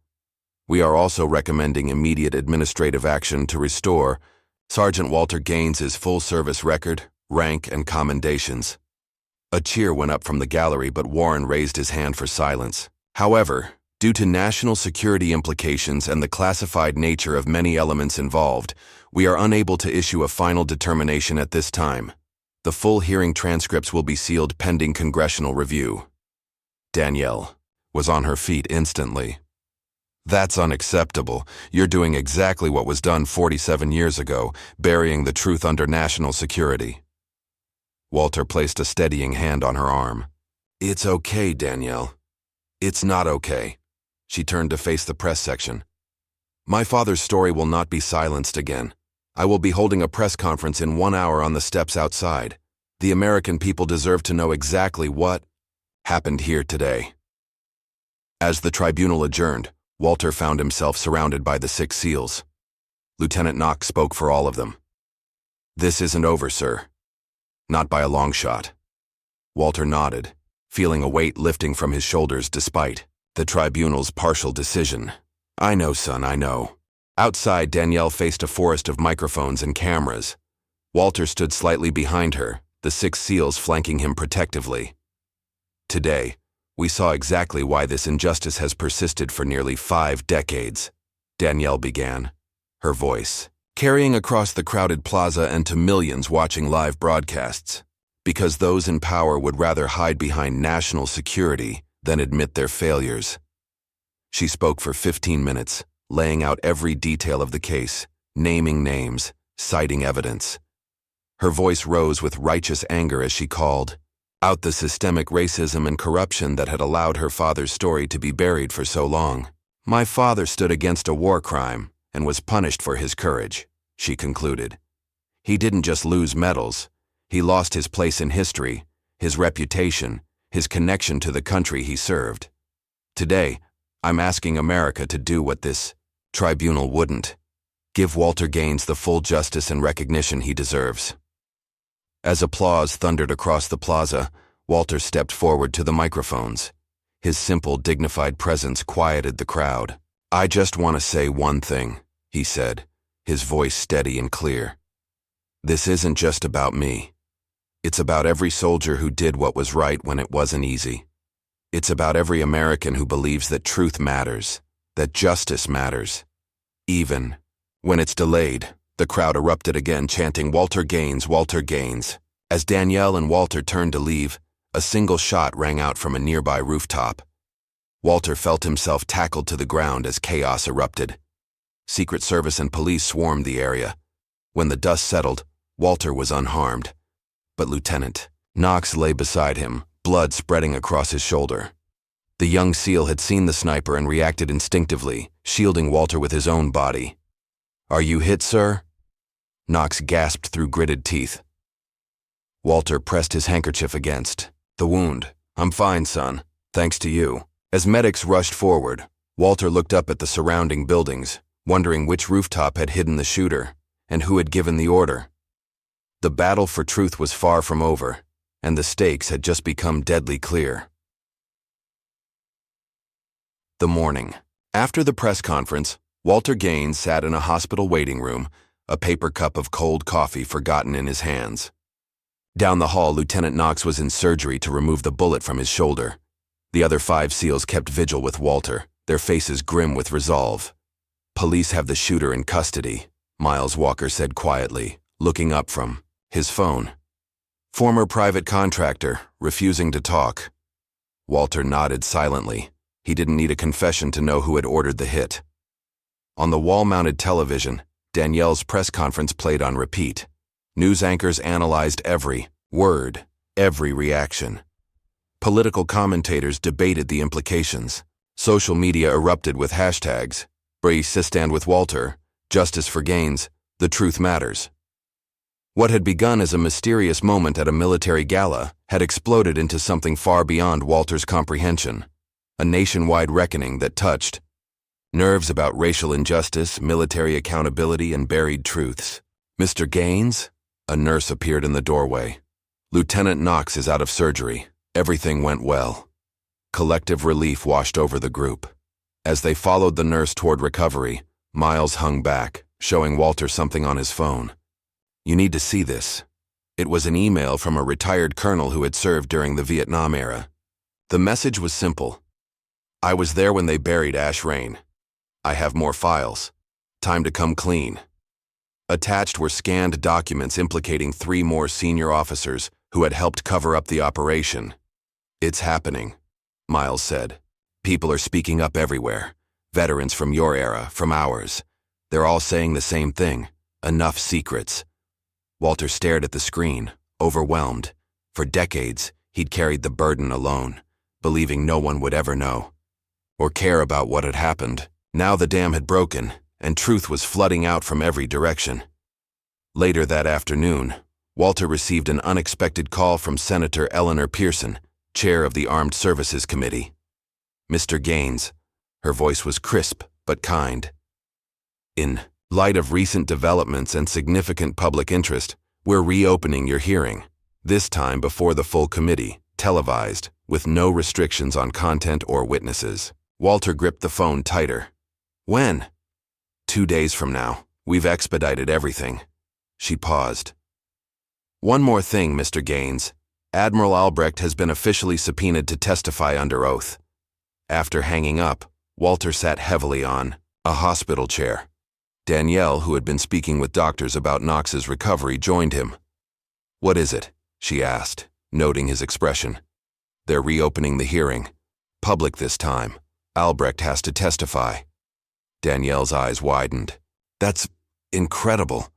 We are also recommending immediate administrative action to restore Sergeant Walter Gaines's full-service record, rank, and commendations." A cheer went up from the gallery, but Warren raised his hand for silence. "However, due to national security implications and the classified nature of many elements involved, we are unable to issue a final determination at this time. The full hearing transcripts will be sealed pending congressional review." Danielle was on her feet instantly. "That's unacceptable. You're doing exactly what was done 47 years ago, burying the truth under national security." Walter placed a steadying hand on her arm. "It's okay, Danielle. It's not okay." She turned to face the press section. "My father's story will not be silenced again. I will be holding a press conference in 1 hour on the steps outside. The American people deserve to know exactly what happened here today." As the tribunal adjourned, Walter found himself surrounded by the 6 SEALs. Lieutenant Knox spoke for all of them. "This isn't over, sir." "Not by a long shot." Walter nodded, feeling a weight lifting from his shoulders despite the tribunal's partial decision. "I know, son, I know." Outside, Danielle faced a forest of microphones and cameras. Walter stood slightly behind her, the 6 SEALs flanking him protectively. "Today, we saw exactly why this injustice has persisted for nearly 5 decades, Danielle began, her voice carrying across the crowded plaza and to millions watching live broadcasts, because those in power would rather hide behind national security than admit their failures. She spoke for 15 minutes, laying out every detail of the case, naming names, citing evidence. Her voice rose with righteous anger as she called out the systemic racism and corruption that had allowed her father's story to be buried for so long. "My father stood against a war crime and was punished for his courage," she concluded. "He didn't just lose medals, he lost his place in history, his reputation, his connection to the country he served. Today, I'm asking America to do what this tribunal wouldn't. Give Walter Gaines the full justice and recognition he deserves." As applause thundered across the plaza, Walter stepped forward to the microphones. His simple, dignified presence quieted the crowd. "I just want to say one thing," he said, his voice steady and clear. "This isn't just about me. It's about every soldier who did what was right when it wasn't easy. It's about every American who believes that truth matters, that justice matters, even when it's delayed." The crowd erupted again, chanting, "Walter Gaines, Walter Gaines." As Danielle and Walter turned to leave, a single shot rang out from a nearby rooftop. Walter felt himself tackled to the ground as chaos erupted. Secret Service and police swarmed the area. When the dust settled, Walter was unharmed. But Lieutenant Knox lay beside him, blood spreading across his shoulder. The young SEAL had seen the sniper and reacted instinctively, shielding Walter with his own body. "Are you hit, sir?" Knox gasped through gritted teeth. Walter pressed his handkerchief against the wound. "I'm fine, son, thanks to you." As medics rushed forward, Walter looked up at the surrounding buildings, wondering which rooftop had hidden the shooter and who had given the order. The battle for truth was far from over, and the stakes had just become deadly clear. The morning. After the press conference, Walter Gaines sat in a hospital waiting room, a paper cup of cold coffee forgotten in his hands. Down the hall, Lieutenant Knox was in surgery to remove the bullet from his shoulder. The other 5 SEALs kept vigil with Walter, their faces grim with resolve. "Police have the shooter in custody," Miles Walker said quietly, looking up from his phone. Former private contractor, refusing to talk. Walter nodded silently. He didn't need a confession to know who had ordered the hit. On the wall-mounted television, Danielle's press conference played on repeat. News anchors analyzed every word, every reaction. Political commentators debated the implications. Social media erupted with hashtags, stand with Walter, justice for Gaines, the truth matters. What had begun as a mysterious moment at a military gala had exploded into something far beyond Walter's comprehension. A nationwide reckoning that touched nerves about racial injustice, military accountability, and buried truths. Mr. Gaines? A nurse appeared in the doorway. Lieutenant Knox is out of surgery. Everything went well. Collective relief washed over the group. As they followed the nurse toward recovery, Miles hung back, showing Walter something on his phone. You need to see this. It was an email from a retired colonel who had served during the Vietnam era. The message was simple. I was there when they buried Ash Rain. I have more files. Time to come clean. Attached were scanned documents implicating 3 more senior officers who had helped cover up the operation. It's happening, Miles said. People are speaking up everywhere. Veterans from your era, from ours. They're all saying the same thing. Enough secrets. Walter stared at the screen, overwhelmed. For decades, he'd carried the burden alone, believing no one would ever know or care about what had happened. Now the dam had broken, and truth was flooding out from every direction. Later that afternoon, Walter received an unexpected call from Senator Eleanor Pearson, chair of the Armed Services Committee. Mr. Gaines. Her voice was crisp but kind. In light of recent developments and significant public interest, we're reopening your hearing, this time before the full committee, televised, with no restrictions on content or witnesses. Walter gripped the phone tighter. When? 2 days from now. We've expedited everything. She paused. One more thing, Mr. Gaines. Admiral Albrecht has been officially subpoenaed to testify under oath. After hanging up, Walter sat heavily on a hospital chair. Danielle, who had been speaking with doctors about Knox's recovery, joined him. What is it? She asked, noting his expression. They're reopening the hearing. Public this time. Albrecht has to testify. Danielle's eyes widened. That's incredible,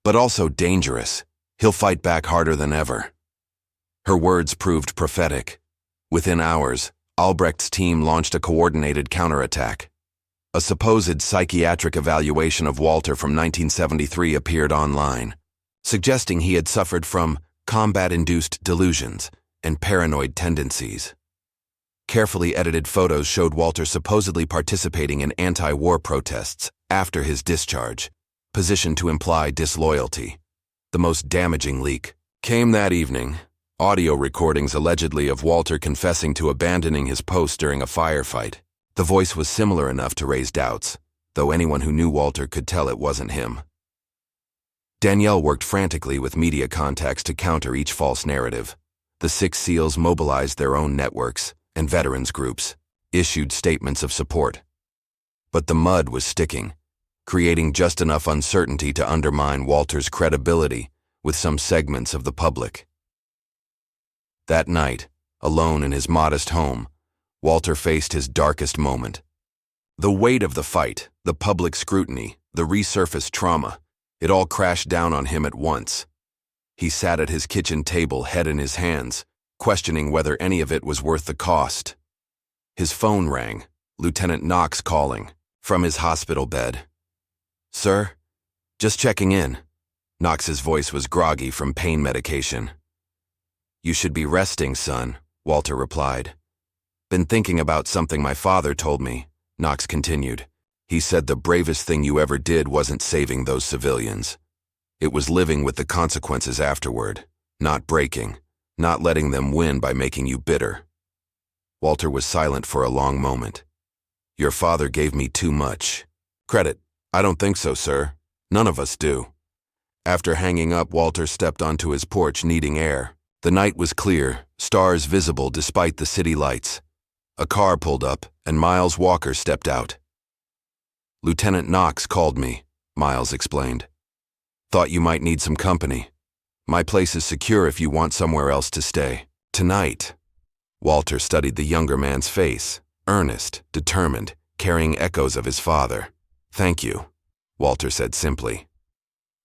but also dangerous. He'll fight back harder than ever. Her words proved prophetic. Within hours, Albrecht's team launched a coordinated counterattack. A supposed psychiatric evaluation of Walter from 1973 appeared online, suggesting he had suffered from combat-induced delusions and paranoid tendencies. Carefully edited photos showed Walter supposedly participating in anti-war protests after his discharge, positioned to imply disloyalty. The most damaging leak came that evening. Audio recordings allegedly of Walter confessing to abandoning his post during a firefight. The voice was similar enough to raise doubts, though anyone who knew Walter could tell it wasn't him. Danielle worked frantically with media contacts to counter each false narrative. The 6 SEALs mobilized their own networks, and veterans groups issued statements of support. But the mud was sticking, creating just enough uncertainty to undermine Walter's credibility with some segments of the public. That night, alone in his modest home, Walter faced his darkest moment. The weight of the fight, the public scrutiny, the resurfaced trauma, it all crashed down on him at once. He sat at his kitchen table, head in his hands, questioning whether any of it was worth the cost. His phone rang, Lieutenant Knox calling, from his hospital bed. Sir? Just checking in. Knox's voice was groggy from pain medication. You should be resting, son, Walter replied. Been thinking about something my father told me, Knox continued. He said the bravest thing you ever did wasn't saving those civilians. It was living with the consequences afterward, not breaking, not letting them win by making you bitter. Walter was silent for a long moment. Your father gave me too much credit. I don't think so, sir. None of us do. After hanging up, Walter stepped onto his porch, needing air. The night was clear, stars visible despite the city lights. A car pulled up, and Miles Walker stepped out. Lieutenant Knox called me, Miles explained. Thought you might need some company. My place is secure if you want somewhere else to stay. Tonight. Walter studied the younger man's face, earnest, determined, carrying echoes of his father. Thank you, Walter said simply.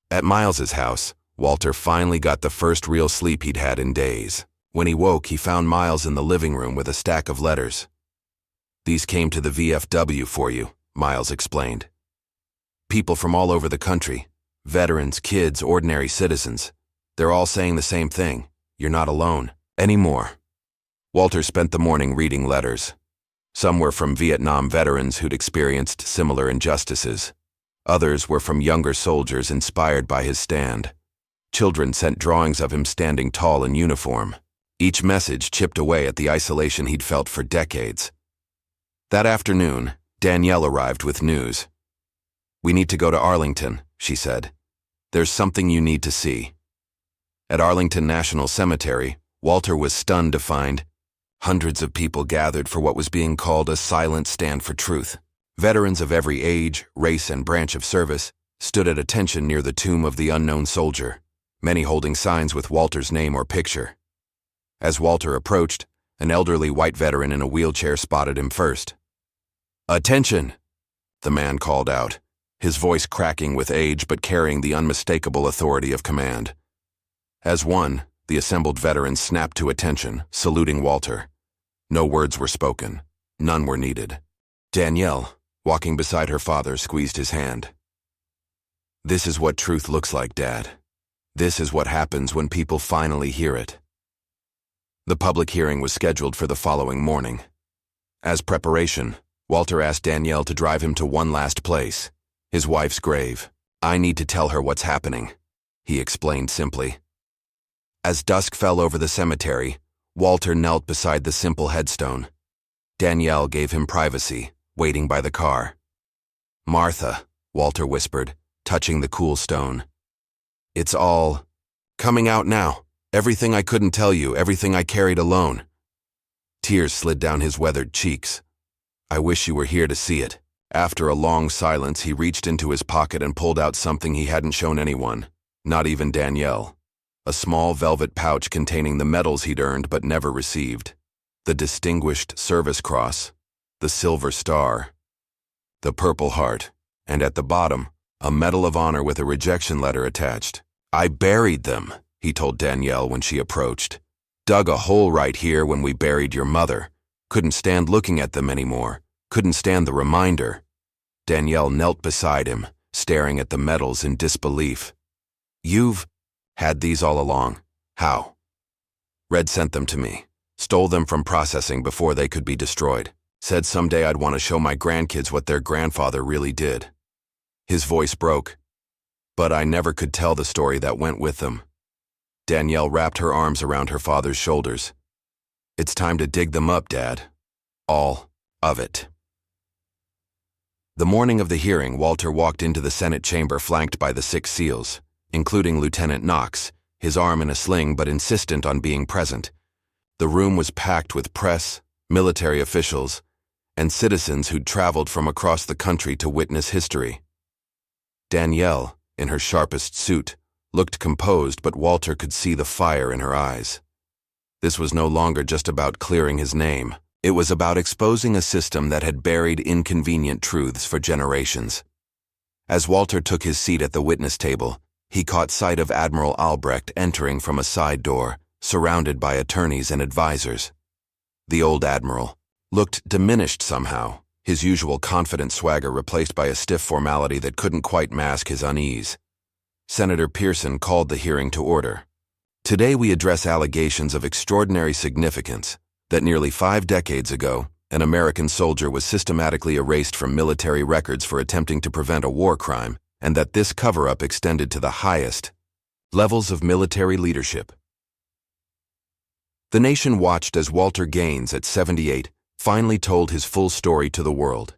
At Miles's house, Walter finally got the first real sleep he'd had in days. When he woke, he found Miles in the living room with a stack of letters. These came to the VFW for you, Miles explained. People from all over the country, veterans, kids, ordinary citizens. They're all saying the same thing. You're not alone anymore. Walter spent the morning reading letters. Some were from Vietnam veterans who'd experienced similar injustices. Others were from younger soldiers inspired by his stand. Children sent drawings of him standing tall in uniform. Each message chipped away at the isolation he'd felt for decades. That afternoon, Danielle arrived with news. We need to go to Arlington, she said. There's something you need to see. At Arlington National Cemetery, Walter was stunned to find hundreds of people gathered for what was being called a silent stand for truth. Veterans of every age, race, and branch of service stood at attention near the tomb of the unknown soldier, many holding signs with Walter's name or picture. As Walter approached, an elderly white veteran in a wheelchair spotted him first. Attention, the man called out, his voice cracking with age but carrying the unmistakable authority of command. As one, the assembled veterans snapped to attention, saluting Walter. No words were spoken. None were needed. Danielle, walking beside her father, squeezed his hand. This is what truth looks like, Dad. This is what happens when people finally hear it. The public hearing was scheduled for the following morning. As preparation, Walter asked Danielle to drive him to one last place, his wife's grave. I need to tell her what's happening, he explained simply. As dusk fell over the cemetery, Walter knelt beside the simple headstone. Danielle gave him privacy, waiting by the car. Martha, Walter whispered, touching the cool stone. It's all coming out now. Everything I couldn't tell you, everything I carried alone. Tears slid down his weathered cheeks. I wish you were here to see it. After a long silence, he reached into his pocket and pulled out something he hadn't shown anyone, not even Danielle. A small velvet pouch containing the medals he'd earned but never received. The Distinguished Service Cross, the Silver Star, the Purple Heart, and at the bottom, a Medal of Honor with a rejection letter attached. I buried them, he told Danielle when she approached. Dug a hole right here when we buried your mother. Couldn't stand looking at them anymore. Couldn't stand the reminder. Danielle knelt beside him, staring at the medals in disbelief. You've had these all along. How? Red sent them to me. Stole them from processing before they could be destroyed. Said someday I'd want to show my grandkids what their grandfather really did. His voice broke. But I never could tell the story that went with them. Danielle wrapped her arms around her father's shoulders. It's time to dig them up, Dad. All of it. The morning of the hearing, Walter walked into the Senate chamber flanked by the 6 SEALs, including Lieutenant Knox, his arm in a sling but insistent on being present. The room was packed with press, military officials, and citizens who'd traveled from across the country to witness history. Danielle, in her sharpest suit, looked composed, but Walter could see the fire in her eyes. This was no longer just about clearing his name. It was about exposing a system that had buried inconvenient truths for generations. As Walter took his seat at the witness table, he caught sight of Admiral Albrecht entering from a side door, surrounded by attorneys and advisors. The old admiral looked diminished somehow, his usual confident swagger replaced by a stiff formality that couldn't quite mask his unease. Senator Pearson called the hearing to order. Today we address allegations of extraordinary significance that nearly 5 decades ago, an American soldier was systematically erased from military records for attempting to prevent a war crime, and that this cover-up extended to the highest levels of military leadership. The nation watched as Walter Gaines, at 78, finally told his full story to the world.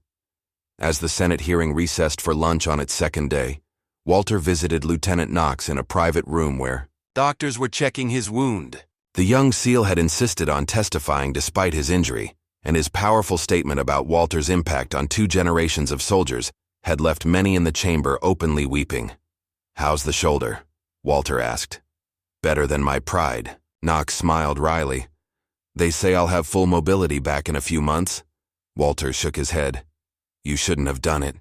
As the Senate hearing recessed for lunch on its second day, Walter visited Lieutenant Knox in a private room where doctors were checking his wound. The young SEAL had insisted on testifying despite his injury, and his powerful statement about Walter's impact on 2 generations of soldiers had left many in the chamber openly weeping. How's the shoulder? Walter asked. Better than my pride. Knox smiled wryly. They say I'll have full mobility back in a few months. Walter shook his head. You shouldn't have done it.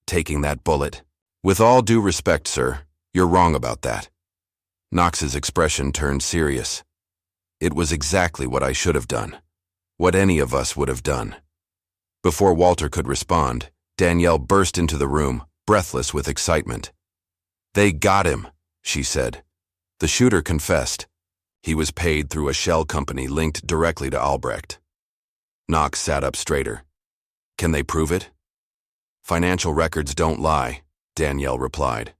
Taking that bullet. With all due respect, sir, you're wrong about that. Knox's expression turned serious. It was exactly what I should have done. What any of us would have done. Before Walter could respond, Danielle burst into the room, breathless with excitement. They got him, she said. The shooter confessed. He was paid through a shell company linked directly to Albrecht. Knox sat up straighter. Can they prove it? Financial records don't lie, Danielle replied.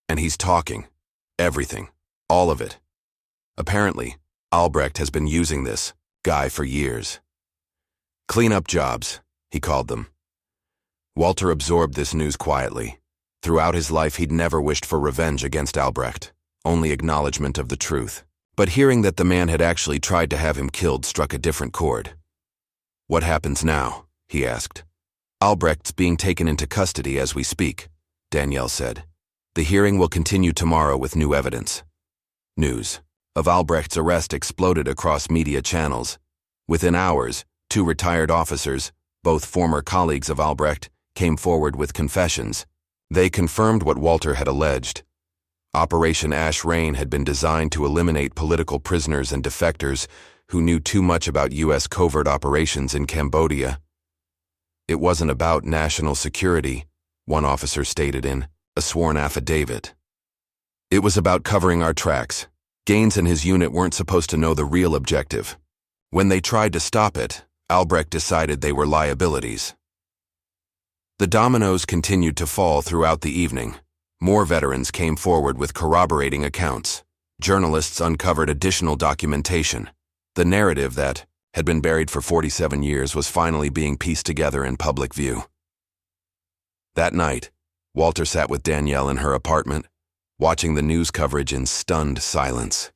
And he's talking. Everything. All of it. Apparently, Albrecht has been using this guy for years. Cleanup jobs, he called them. Walter absorbed this news quietly. Throughout his life, he'd never wished for revenge against Albrecht, only acknowledgement of the truth. But hearing that the man had actually tried to have him killed struck a different chord. What happens now? He asked. Albrecht's being taken into custody as we speak, Danielle said. The hearing will continue tomorrow with new evidence. News of Albrecht's arrest exploded across media channels. Within hours, 2 retired officers, both former colleagues of Albrecht, came forward with confessions. They confirmed what Walter had alleged. Operation Ash Rain had been designed to eliminate political prisoners and defectors who knew too much about U.S. covert operations in Cambodia. It wasn't about national security, one officer stated in a sworn affidavit. It was about covering our tracks. Gaines and his unit weren't supposed to know the real objective. When they tried to stop it, Albrecht decided they were liabilities. The dominoes continued to fall throughout the evening. More veterans came forward with corroborating accounts. Journalists uncovered additional documentation. The narrative that had been buried for 47 years was finally being pieced together in public view. That night, Walter sat with Danielle in her apartment, watching the news coverage in stunned silence.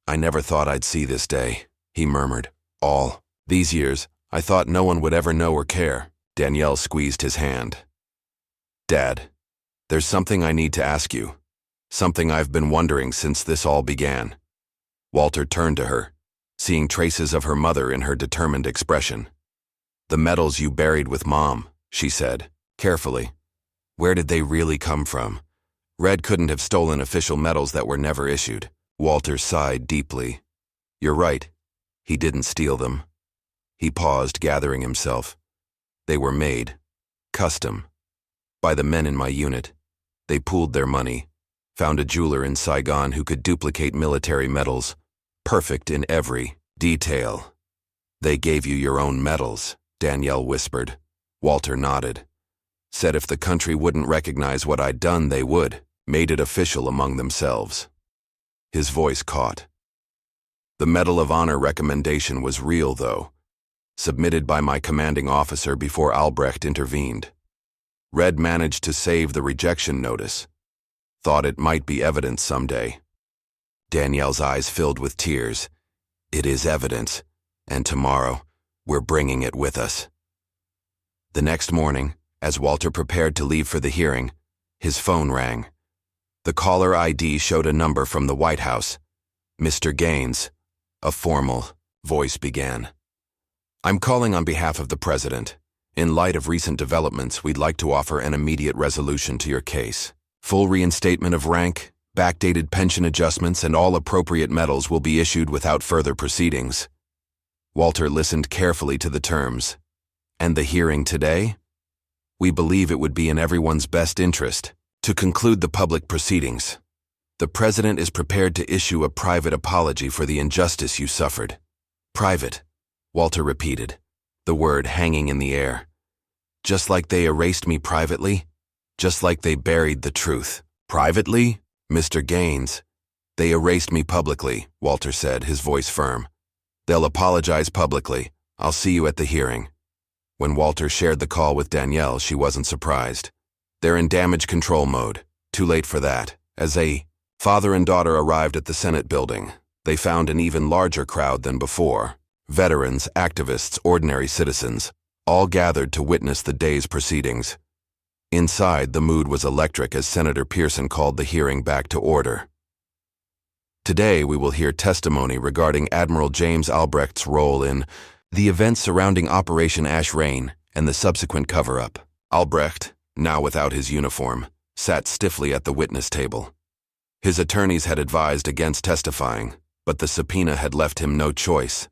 I never thought I'd see this day, he murmured. All these years, I thought no one would ever know or care. Danielle squeezed his hand. Dad, there's something I need to ask you. Something I've been wondering since this all began. Walter turned to her, seeing traces of her mother in her determined expression. The medals you buried with Mom, she said, carefully. Where did they really come from? Red couldn't have stolen official medals that were never issued. Walter sighed deeply. You're right. He didn't steal them. He paused, gathering himself. They were made. Custom. By the men in my unit. They pooled their money. Found a jeweler in Saigon who could duplicate military medals. Perfect in every detail. They gave you your own medals, Danielle whispered. Walter nodded. Said if the country wouldn't recognize what I'd done, they would. Made it official among themselves. His voice caught. The Medal of Honor recommendation was real, though. Submitted by my commanding officer before Albrecht intervened. Red managed to save the rejection notice. Thought it might be evidence someday. Danielle's eyes filled with tears. It is evidence, and tomorrow, we're bringing it with us. The next morning, as Walter prepared to leave for the hearing, his phone rang. The caller ID showed a number from the White House. Mr. Gaines, a formal voice began. I'm calling on behalf of the President. In light of recent developments, we'd like to offer an immediate resolution to your case. Full reinstatement of rank, backdated pension adjustments, and all appropriate medals will be issued without further proceedings. Walter listened carefully to the terms. And the hearing today? We believe it would be in everyone's best interest to conclude the public proceedings. The President is prepared to issue a private apology for the injustice you suffered. Private, Walter repeated, the word hanging in the air. Just like they erased me privately, just like they buried the truth. Privately, Mr. Gaines? They erased me publicly, Walter said, his voice firm. They'll apologize publicly. I'll see you at the hearing. When Walter shared the call with Danielle, she wasn't surprised. They're in damage control mode. Too late for that. As father and daughter arrived at the Senate building, they found an even larger crowd than before. Veterans, activists, ordinary citizens, all gathered to witness the day's proceedings. Inside, the mood was electric as Senator Pearson called the hearing back to order. Today we will hear testimony regarding Admiral James Albrecht's role in the events surrounding Operation Ash Rain and the subsequent cover-up. Albrecht, now without his uniform, sat stiffly at the witness table. His attorneys had advised against testifying, but the subpoena had left him no choice.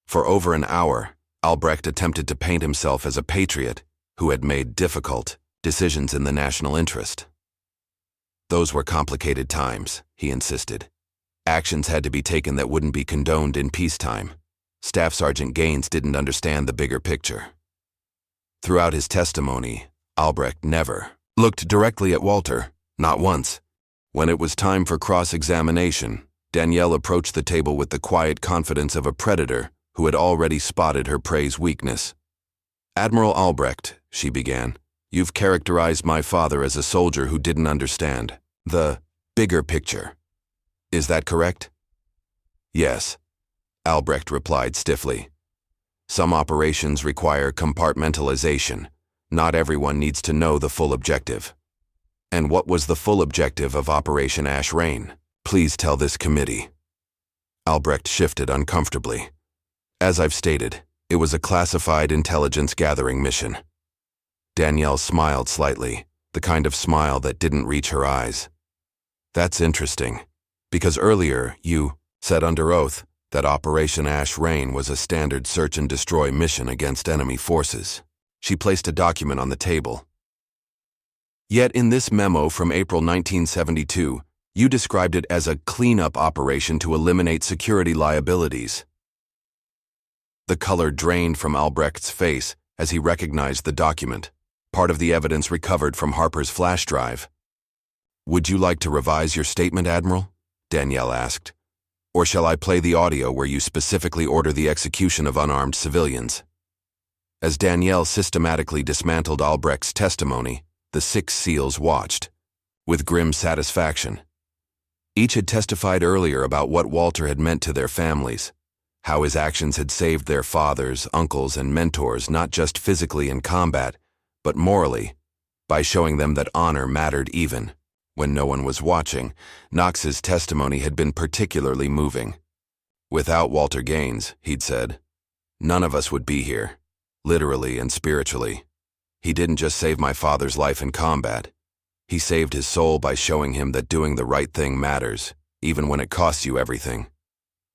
For over an hour, Albrecht attempted to paint himself as a patriot who had made difficult decisions in the national interest. Those were complicated times, he insisted. Actions had to be taken that wouldn't be condoned in peacetime. Staff Sergeant Gaines didn't understand the bigger picture. Throughout his testimony, Albrecht never looked directly at Walter, not once. When it was time for cross-examination, Danielle approached the table with the quiet confidence of a predator who had already spotted her prey's weakness. "Admiral Albrecht," she began, "you've characterized my father as a soldier who didn't understand the bigger picture. Is that correct?" "Yes," Albrecht replied stiffly. "Some operations require compartmentalization. Not everyone needs to know the full objective." "And what was the full objective of Operation Ash Rain? Please tell this committee." Albrecht shifted uncomfortably. "As I've stated, it was a classified intelligence-gathering mission." Danielle smiled slightly, the kind of smile that didn't reach her eyes. "That's interesting, because earlier you said under oath that Operation Ash Rain was a standard search-and-destroy mission against enemy forces." She placed a document on the table. "Yet in this memo from April 1972, you described it as a cleanup operation to eliminate security liabilities." The color drained from Albrecht's face as he recognized the document, part of the evidence recovered from Harper's flash drive. "Would you like to revise your statement, Admiral?" Danielle asked. "Or shall I play the audio where you specifically order the execution of unarmed civilians?" As Danielle systematically dismantled Albrecht's testimony, the 6 SEALs watched, with grim satisfaction. Each had testified earlier about what Walter had meant to their families, how his actions had saved their fathers, uncles, and mentors not just physically in combat, but morally, by showing them that honor mattered even when no one was watching. Knox's testimony had been particularly moving. "Without Walter Gaines," he'd said, "none of us would be here, literally and spiritually. He didn't just save my father's life in combat. He saved his soul by showing him that doing the right thing matters, even when it costs you everything."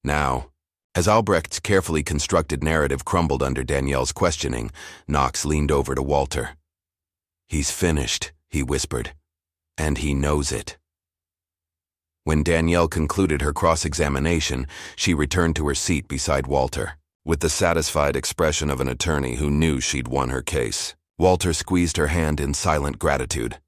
Now, as Albrecht's carefully constructed narrative crumbled under Danielle's questioning, Knox leaned over to Walter. "He's finished," he whispered, "and he knows it." When Danielle concluded her cross-examination, she returned to her seat beside Walter, with the satisfied expression of an attorney who knew she'd won her case. Walter squeezed her hand in silent gratitude.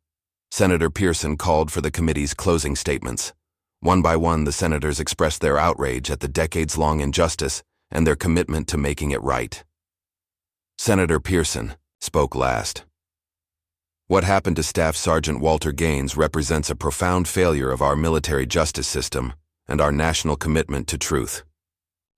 Senator Pearson called for the committee's closing statements. One by one, the senators expressed their outrage at the decades-long injustice and their commitment to making it right. Senator Pearson spoke last. "What happened to Staff Sergeant Walter Gaines represents a profound failure of our military justice system and our national commitment to truth.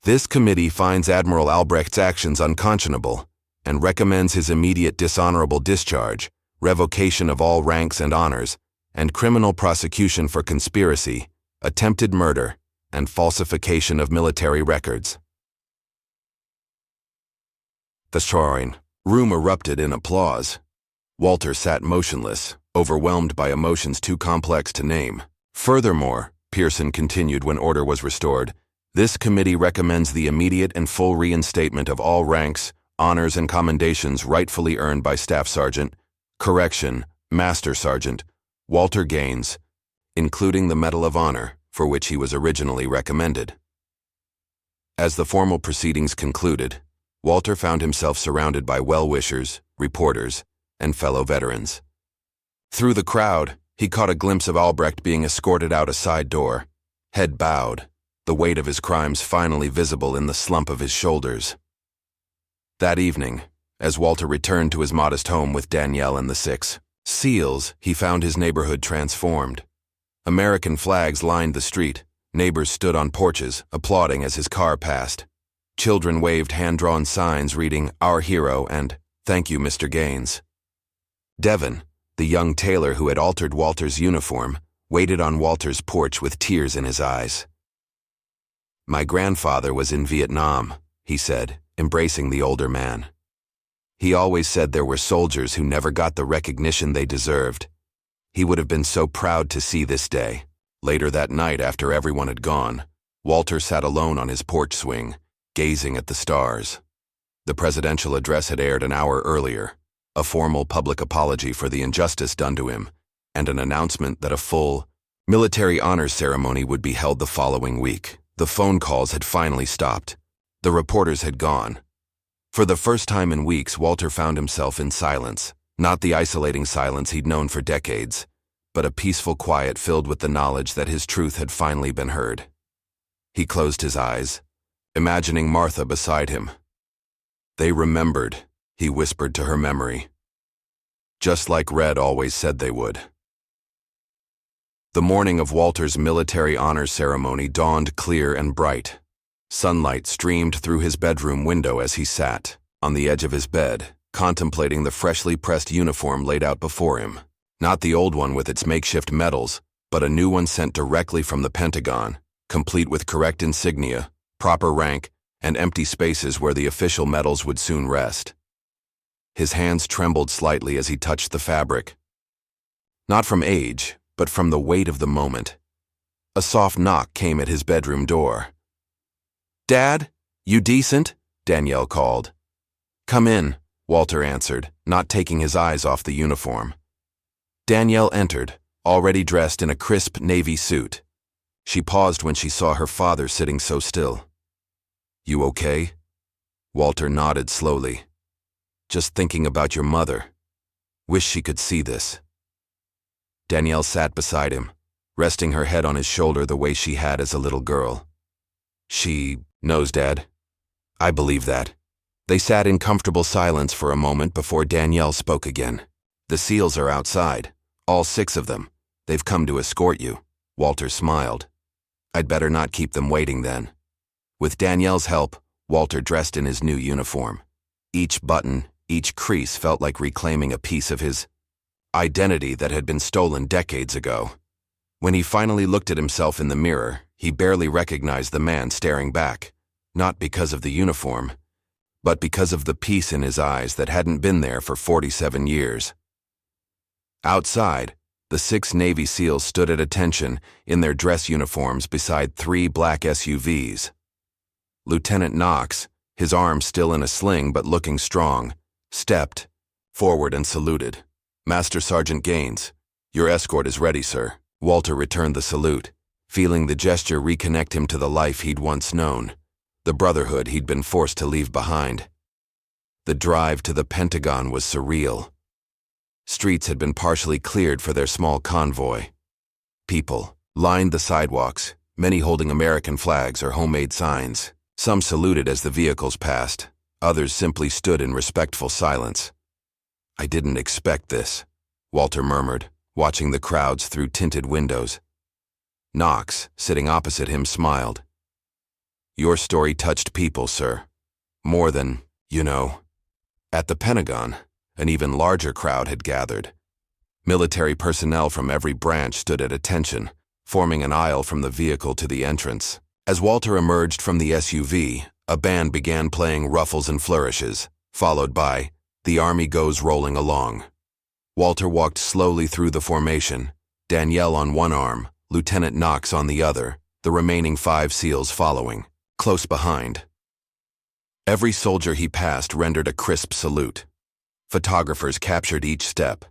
This committee finds Admiral Albrecht's actions unconscionable and recommends his immediate dishonorable discharge, revocation of all ranks and honors, and criminal prosecution for conspiracy, attempted murder, and falsification of military records." The soaring room erupted in applause. Walter sat motionless, overwhelmed by emotions too complex to name. "Furthermore," Pearson continued when order was restored, "this committee recommends the immediate and full reinstatement of all ranks, honors, and commendations rightfully earned by Staff Sergeant, Master Sergeant, Walter Gaines, including the Medal of Honor, for which he was originally recommended." As the formal proceedings concluded, Walter found himself surrounded by well-wishers, reporters, and fellow veterans. Through the crowd, he caught a glimpse of Albrecht being escorted out a side door, head bowed, the weight of his crimes finally visible in the slump of his shoulders. That evening, as Walter returned to his modest home with Danielle and the 6 SEALs, he found his neighborhood transformed. American flags lined the street, neighbors stood on porches, applauding as his car passed. Children waved hand-drawn signs reading, "Our Hero" and "Thank you, Mr. Gaines." Devon, the young tailor who had altered Walter's uniform, waited on Walter's porch with tears in his eyes. "My grandfather was in Vietnam," he said, embracing the older man. He always said there were soldiers who never got the recognition they deserved. He would have been so proud to see this day. Later that night, after everyone had gone, Walter sat alone on his porch swing, gazing at the stars. The presidential address had aired an hour earlier, a formal public apology for the injustice done to him, and an announcement that a full military honors ceremony would be held the following week. The phone calls had finally stopped. The reporters had gone. For the first time in weeks, Walter found himself in silence, not the isolating silence he'd known for decades, but a peaceful quiet filled with the knowledge that his truth had finally been heard. He closed his eyes, imagining Martha beside him. "They remembered," he whispered to her memory. "Just like Red always said they would." The morning of Walter's military honors ceremony dawned clear and bright. Sunlight streamed through his bedroom window as he sat, on the edge of his bed, contemplating the freshly pressed uniform laid out before him. Not the old one with its makeshift medals, but a new one sent directly from the Pentagon, complete with correct insignia, proper rank, and empty spaces where the official medals would soon rest. His hands trembled slightly as he touched the fabric. Not from age, but from the weight of the moment. A soft knock came at his bedroom door. "Dad, you decent?" Danielle called. "Come in," Walter answered, not taking his eyes off the uniform. Danielle entered, already dressed in a crisp navy suit. She paused when she saw her father sitting so still. "You okay?" Walter nodded slowly. "Just thinking about your mother. Wish she could see this." Danielle sat beside him, resting her head on his shoulder the way she had as a little girl. "She knows, Dad. I believe that." They sat in comfortable silence for a moment before Danielle spoke again. "The SEALs are outside, all 6 of them. They've come to escort you." Walter smiled. "I'd better not keep them waiting then." With Danielle's help, Walter dressed in his new uniform. Each button, each crease felt like reclaiming a piece of his identity that had been stolen decades ago. When he finally looked at himself in the mirror, he barely recognized the man staring back, not because of the uniform, but because of the peace in his eyes that hadn't been there for 47 years. Outside, the 6 Navy SEALs stood at attention in their dress uniforms beside 3 black SUVs. Lieutenant Knox, his arm still in a sling but looking strong, stepped forward and saluted. "Master Sergeant Gaines, your escort is ready, sir." Walter returned the salute, feeling the gesture reconnect him to the life he'd once known, the brotherhood he'd been forced to leave behind. The drive to the Pentagon was surreal. Streets had been partially cleared for their small convoy. People lined the sidewalks, many holding American flags or homemade signs. Some saluted as the vehicles passed, others simply stood in respectful silence. "I didn't expect this," Walter murmured, watching the crowds through tinted windows. Knox, sitting opposite him, smiled. "Your story touched people, sir. More than, you know." At the Pentagon, an even larger crowd had gathered. Military personnel from every branch stood at attention, forming an aisle from the vehicle to the entrance. As Walter emerged from the SUV, a band began playing Ruffles and Flourishes, followed by "The Army Goes Rolling Along." Walter walked slowly through the formation, Danielle on one arm, Lieutenant Knox on the other, the remaining 5 SEALs following, close behind. Every soldier he passed rendered a crisp salute. Photographers captured each step.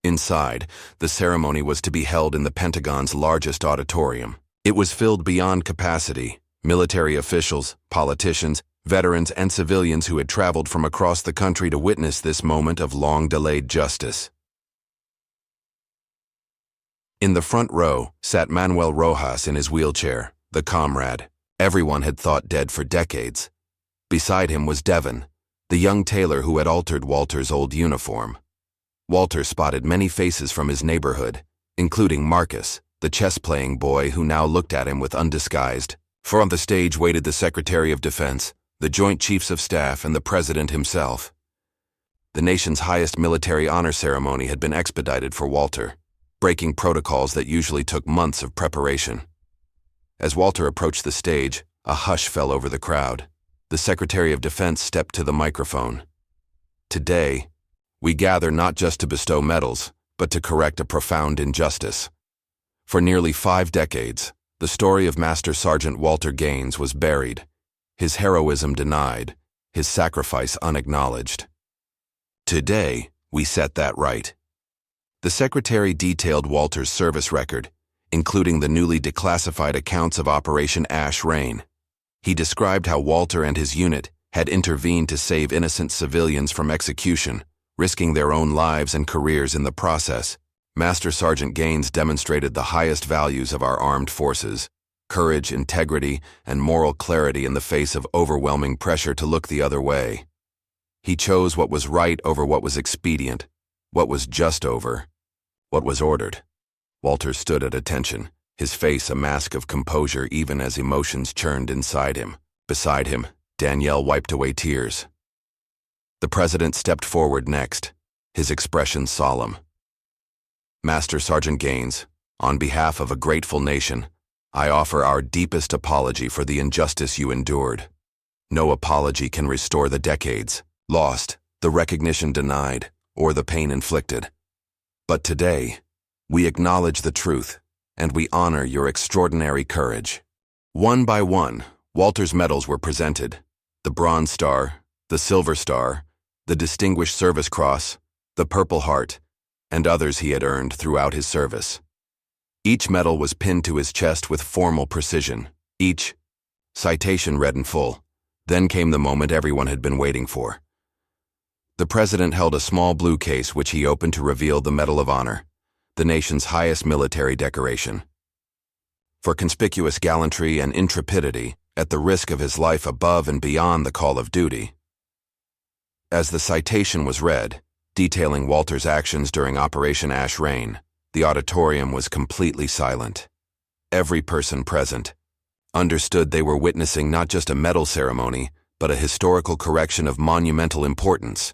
Inside, the ceremony was to be held in the Pentagon's largest auditorium. It was filled beyond capacity. Military officials, politicians, veterans, and civilians who had traveled from across the country to witness this moment of long-delayed justice. In the front row sat Manuel Rojas in his wheelchair, the comrade everyone had thought dead for decades. Beside him was Devon, the young tailor who had altered Walter's old uniform. Walter spotted many faces from his neighborhood, including Marcus, the chess-playing boy who now looked at him with undisguised. For on the stage waited the Secretary of Defense, the Joint Chiefs of Staff, and the President himself. The nation's highest military honor ceremony had been expedited for Walter, breaking protocols that usually took months of preparation. As Walter approached the stage, A hush fell over the crowd. The Secretary of Defense stepped to the microphone. Today, we gather not just to bestow medals, but to correct a profound injustice. For nearly 5 decades, the story of Master Sergeant Walter Gaines was buried, his heroism denied, his sacrifice unacknowledged. Today, we set that right. The Secretary detailed Walter's service record, including the newly declassified accounts of Operation Ash Rain. He described how Walter and his unit had intervened to save innocent civilians from execution, risking their own lives and careers in the process. Master Sergeant Gaines demonstrated the highest values of our armed forces: courage, integrity, and moral clarity in the face of overwhelming pressure to look the other way. He chose what was right over what was expedient, what was just over what was ordered. Walter stood at attention, his face a mask of composure even as emotions churned inside him. Beside him, Danielle wiped away tears. The President stepped forward next, his expression solemn. Master Sergeant Gaines, on behalf of a grateful nation, I offer our deepest apology for the injustice you endured. No apology can restore the decades lost, the recognition denied, or the pain inflicted. But today, we acknowledge the truth, and we honor your extraordinary courage. One by one, Walter's medals were presented: the Bronze Star, the Silver Star, the Distinguished Service Cross, the Purple Heart, and others he had earned throughout his service. Each medal was pinned to his chest with formal precision. Each citation read in full. Then came the moment everyone had been waiting for. The President held a small blue case which he opened to reveal the Medal of Honor, the nation's highest military decoration. For conspicuous gallantry and intrepidity, at the risk of his life above and beyond the call of duty. As the citation was read, detailing Walter's actions during Operation Ash Rain, the auditorium was completely silent. Every person present understood they were witnessing not just a medal ceremony, but a historical correction of monumental importance.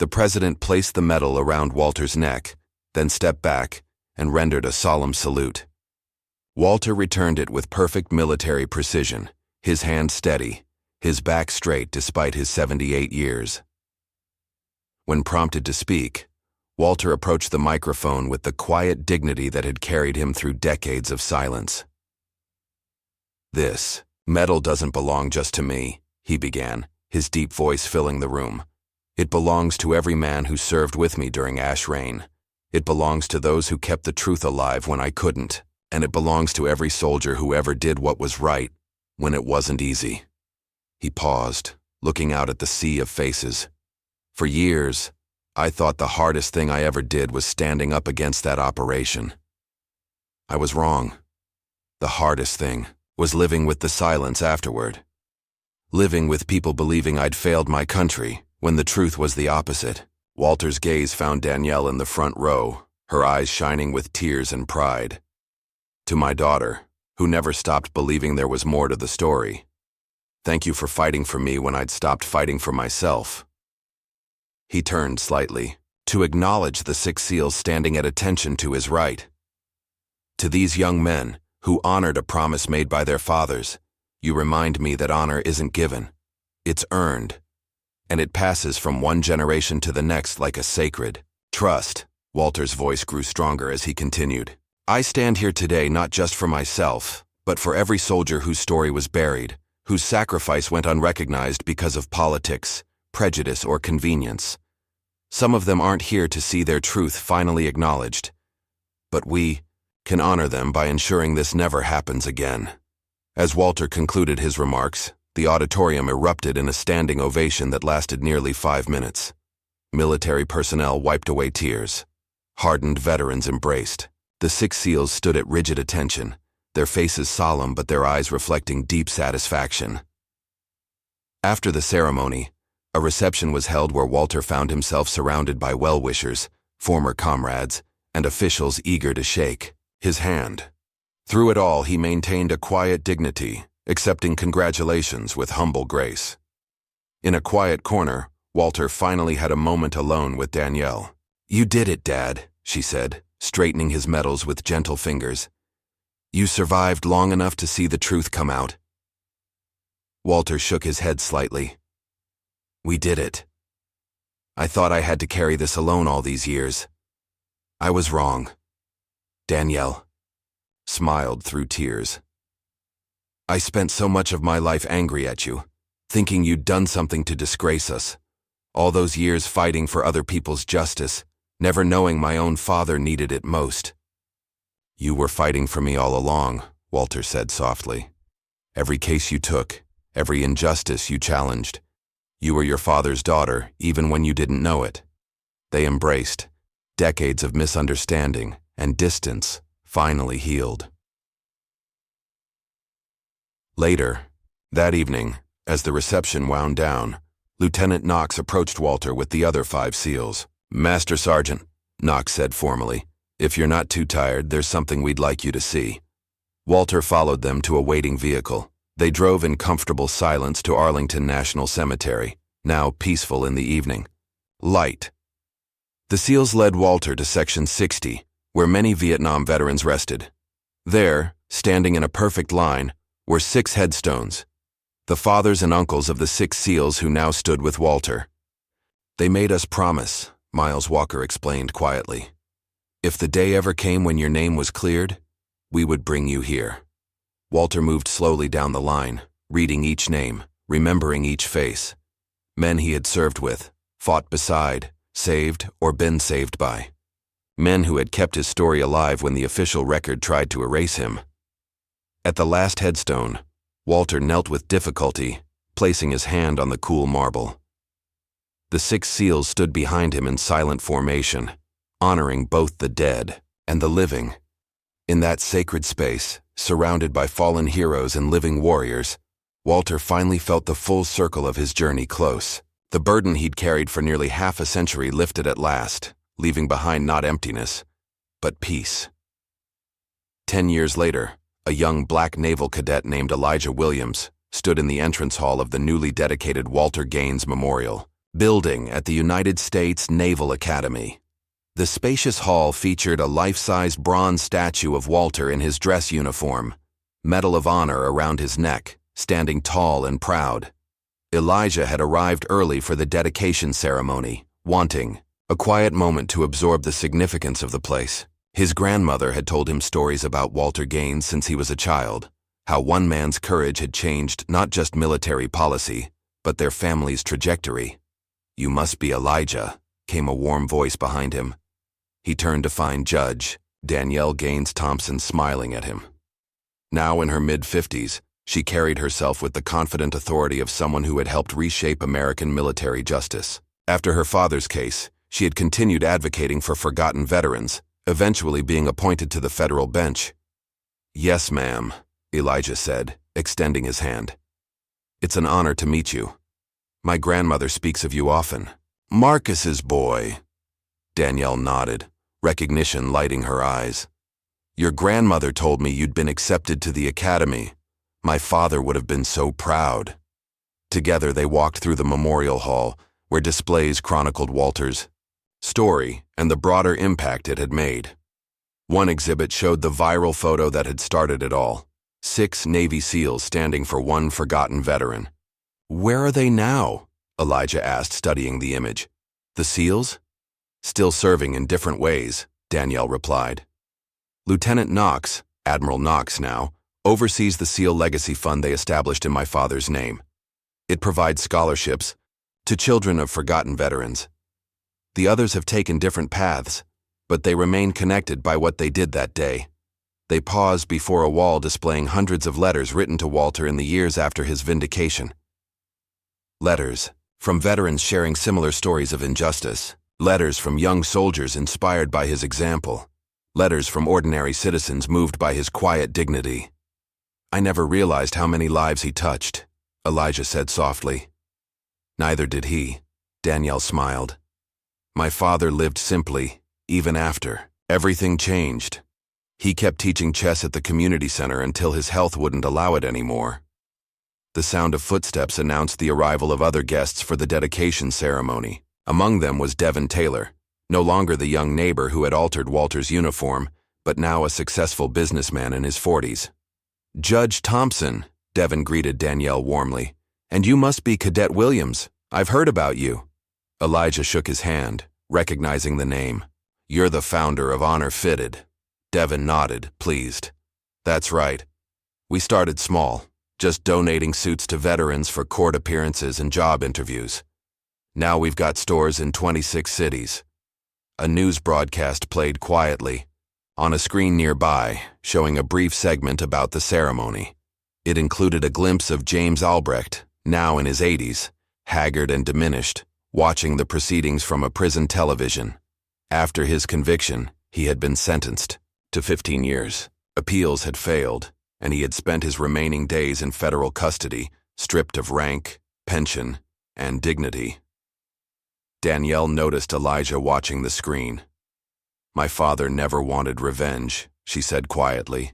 The President placed the medal around Walter's neck, then stepped back and rendered a solemn salute. Walter returned it with perfect military precision, his hand steady, his back straight despite his 78 years. When prompted to speak, Walter approached the microphone with the quiet dignity that had carried him through decades of silence. "This medal doesn't belong just to me," he began, his deep voice filling the room. "It belongs to every man who served with me during Ash Rain. It belongs to those who kept the truth alive when I couldn't, and it belongs to every soldier who ever did what was right when it wasn't easy." He paused, looking out at the sea of faces. "For years, I thought the hardest thing I ever did was standing up against that operation. I was wrong. The hardest thing was living with the silence afterward. Living with people believing I'd failed my country when the truth was the opposite." Walter's gaze found Danielle in the front row, her eyes shining with tears and pride. "To my daughter, who never stopped believing there was more to the story. Thank you for fighting for me when I'd stopped fighting for myself." He turned slightly, to acknowledge the 6 SEALs standing at attention to his right. "To these young men, who honored a promise made by their fathers, you remind me that honor isn't given, it's earned, and it passes from one generation to the next like a sacred trust." Walter's voice grew stronger as he continued. "I stand here today not just for myself, but for every soldier whose story was buried, whose sacrifice went unrecognized because of politics, prejudice, or convenience. Some of them aren't here to see their truth finally acknowledged, but we can honor them by ensuring this never happens again." As Walter concluded his remarks, the auditorium erupted in a standing ovation that lasted nearly 5 minutes. Military personnel wiped away tears. Hardened veterans embraced. The 6 SEALs stood at rigid attention, their faces solemn but their eyes reflecting deep satisfaction. After the ceremony, a reception was held where Walter found himself surrounded by well-wishers, former comrades, and officials eager to shake his hand. Through it all, he maintained a quiet dignity, accepting congratulations with humble grace. In a quiet corner, Walter finally had a moment alone with Danielle. "You did it, Dad," she said, straightening his medals with gentle fingers. "You survived long enough to see the truth come out. Walter shook his head slightly. We did it. I thought I had to carry this alone all these years. I was wrong. Danielle smiled through tears. I spent so much of my life angry at you, thinking you'd done something to disgrace us. All those years fighting for other people's justice, never knowing my own father needed it most. You were fighting for me all along, Walter said softly. Every case you took, every injustice you challenged. You were your father's daughter, even when you didn't know it. They embraced. Decades of misunderstanding and distance finally healed. Later, that evening, as the reception wound down, Lieutenant Knox approached Walter with the other 5 SEALs. Master Sergeant, Knox said formally, if you're not too tired, there's something we'd like you to see. Walter followed them to a waiting vehicle. They drove in comfortable silence to Arlington National Cemetery, now peaceful in the evening. Light. The SEALs led Walter to Section 60, where many Vietnam veterans rested. There, standing in a perfect line, were 6 headstones, the fathers and uncles of the 6 SEALs who now stood with Walter. They made us promise, Miles Walker explained quietly. If the day ever came when your name was cleared, we would bring you here. Walter moved slowly down the line, reading each name, remembering each face. Men he had served with, fought beside, saved, or been saved by. Men who had kept his story alive when the official record tried to erase him. At the last headstone, Walter knelt with difficulty, placing his hand on the cool marble. The 6 SEALs stood behind him in silent formation, honoring both the dead and the living. In that sacred space, surrounded by fallen heroes and living warriors, Walter finally felt the full circle of his journey close. The burden he'd carried for nearly half a century lifted at last, leaving behind not emptiness, but peace. 10 years later, a young black naval cadet named Elijah Williams stood in the entrance hall of the newly dedicated Walter Gaines Memorial building at the United States Naval Academy. The spacious hall featured a life-size bronze statue of Walter in his dress uniform, Medal of Honor around his neck, standing tall and proud. Elijah had arrived early for the dedication ceremony, wanting a quiet moment to absorb the significance of the place. His grandmother had told him stories about Walter Gaines since he was a child, how one man's courage had changed not just military policy, but their family's trajectory. You must be Elijah, came a warm voice behind him. He turned to find Judge Danielle Gaines Thompson smiling at him. Now in her mid-50s, she carried herself with the confident authority of someone who had helped reshape American military justice. After her father's case, she had continued advocating for forgotten veterans, eventually being appointed to the federal bench. Yes, ma'am, Elijah said, extending his hand. It's an honor to meet you. My grandmother speaks of you often. Marcus's boy. Danielle nodded, recognition lighting her eyes. Your grandmother told me you'd been accepted to the academy. My father would have been so proud. Together they walked through the memorial hall, where displays chronicled Walter's story and the broader impact it had made. One exhibit showed the viral photo that had started it all. 6 Navy SEALs standing for one forgotten veteran. Where are they now? Elijah asked, studying the image. The SEALs? Still serving in different ways, Danielle replied. Lieutenant Knox, Admiral Knox now, oversees the SEAL Legacy Fund they established in my father's name. It provides scholarships to children of forgotten veterans. The others have taken different paths, but they remain connected by what they did that day. They paused before a wall displaying hundreds of letters written to Walter in the years after his vindication. Letters from veterans sharing similar stories of injustice. Letters from young soldiers inspired by his example. Letters from ordinary citizens moved by his quiet dignity. I never realized how many lives he touched, Elijah said softly. Neither did he, Danielle smiled. My father lived simply, even after. Everything changed. He kept teaching chess at the community center until his health wouldn't allow it anymore. The sound of footsteps announced the arrival of other guests for the dedication ceremony. Among them was Devin Taylor, no longer the young neighbor who had altered Walter's uniform, but now a successful businessman in his 40s. Judge Thompson, Devin greeted Danielle warmly, "And you must be Cadet Williams. I've heard about you." Elijah shook his hand, recognizing the name. "You're the founder of Honor Fitted." Devin nodded, pleased. "That's right. We started small, just donating suits to veterans for court appearances and job interviews. Now we've got stores in 26 cities." A news broadcast played quietly, on a screen nearby, showing a brief segment about the ceremony. It included a glimpse of James Albrecht, now in his 80s, haggard and diminished, watching the proceedings from a prison television. After his conviction, he had been sentenced to 15 years. Appeals had failed, and he had spent his remaining days in federal custody, stripped of rank, pension, and dignity. Danielle noticed Elijah watching the screen. "My father never wanted revenge," she said quietly.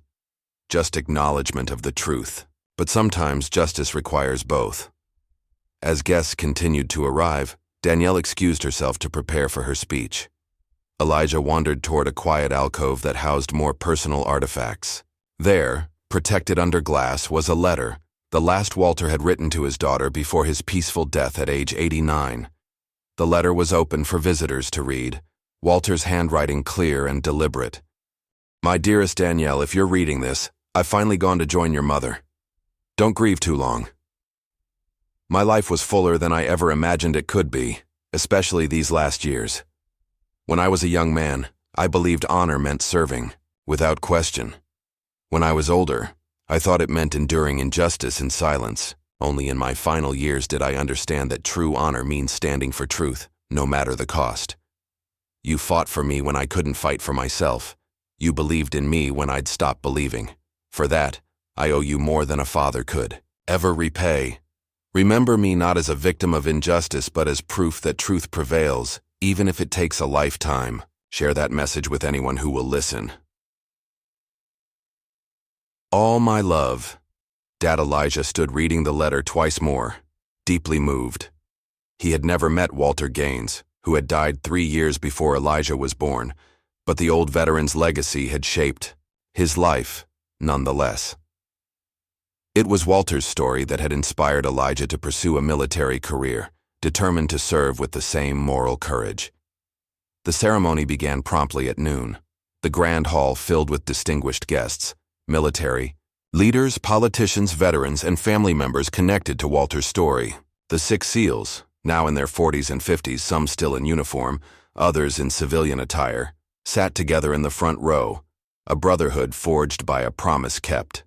"Just acknowledgement of the truth. But sometimes justice requires both." As guests continued to arrive, Danielle excused herself to prepare for her speech. Elijah wandered toward a quiet alcove that housed more personal artifacts. There, protected under glass, was a letter, the last Walter had written to his daughter before his peaceful death at age 89. The letter was open for visitors to read, Walter's handwriting clear and deliberate. "My dearest Danielle, if you're reading this, I've finally gone to join your mother. Don't grieve too long. My life was fuller than I ever imagined it could be, especially these last years. When I was a young man, I believed honor meant serving, without question. When I was older, I thought it meant enduring injustice in silence. Only in my final years did I understand that true honor means standing for truth, no matter the cost. You fought for me when I couldn't fight for myself. You believed in me when I'd stopped believing. For that, I owe you more than a father could ever repay. Remember me not as a victim of injustice, but as proof that truth prevails, even if it takes a lifetime. Share that message with anyone who will listen. All my love." Dad Elijah stood reading the letter twice more, deeply moved. He had never met Walter Gaines, who had died 3 years before Elijah was born, but the old veteran's legacy had shaped his life, nonetheless. It was Walter's story that had inspired Elijah to pursue a military career, determined to serve with the same moral courage. The ceremony began promptly at noon, the grand hall filled with distinguished guests, military, leaders, politicians, veterans, and family members connected to Walter's story. The 6 SEALs, now in their 40s and 50s, some still in uniform, others in civilian attire, sat together in the front row, a brotherhood forged by a promise kept.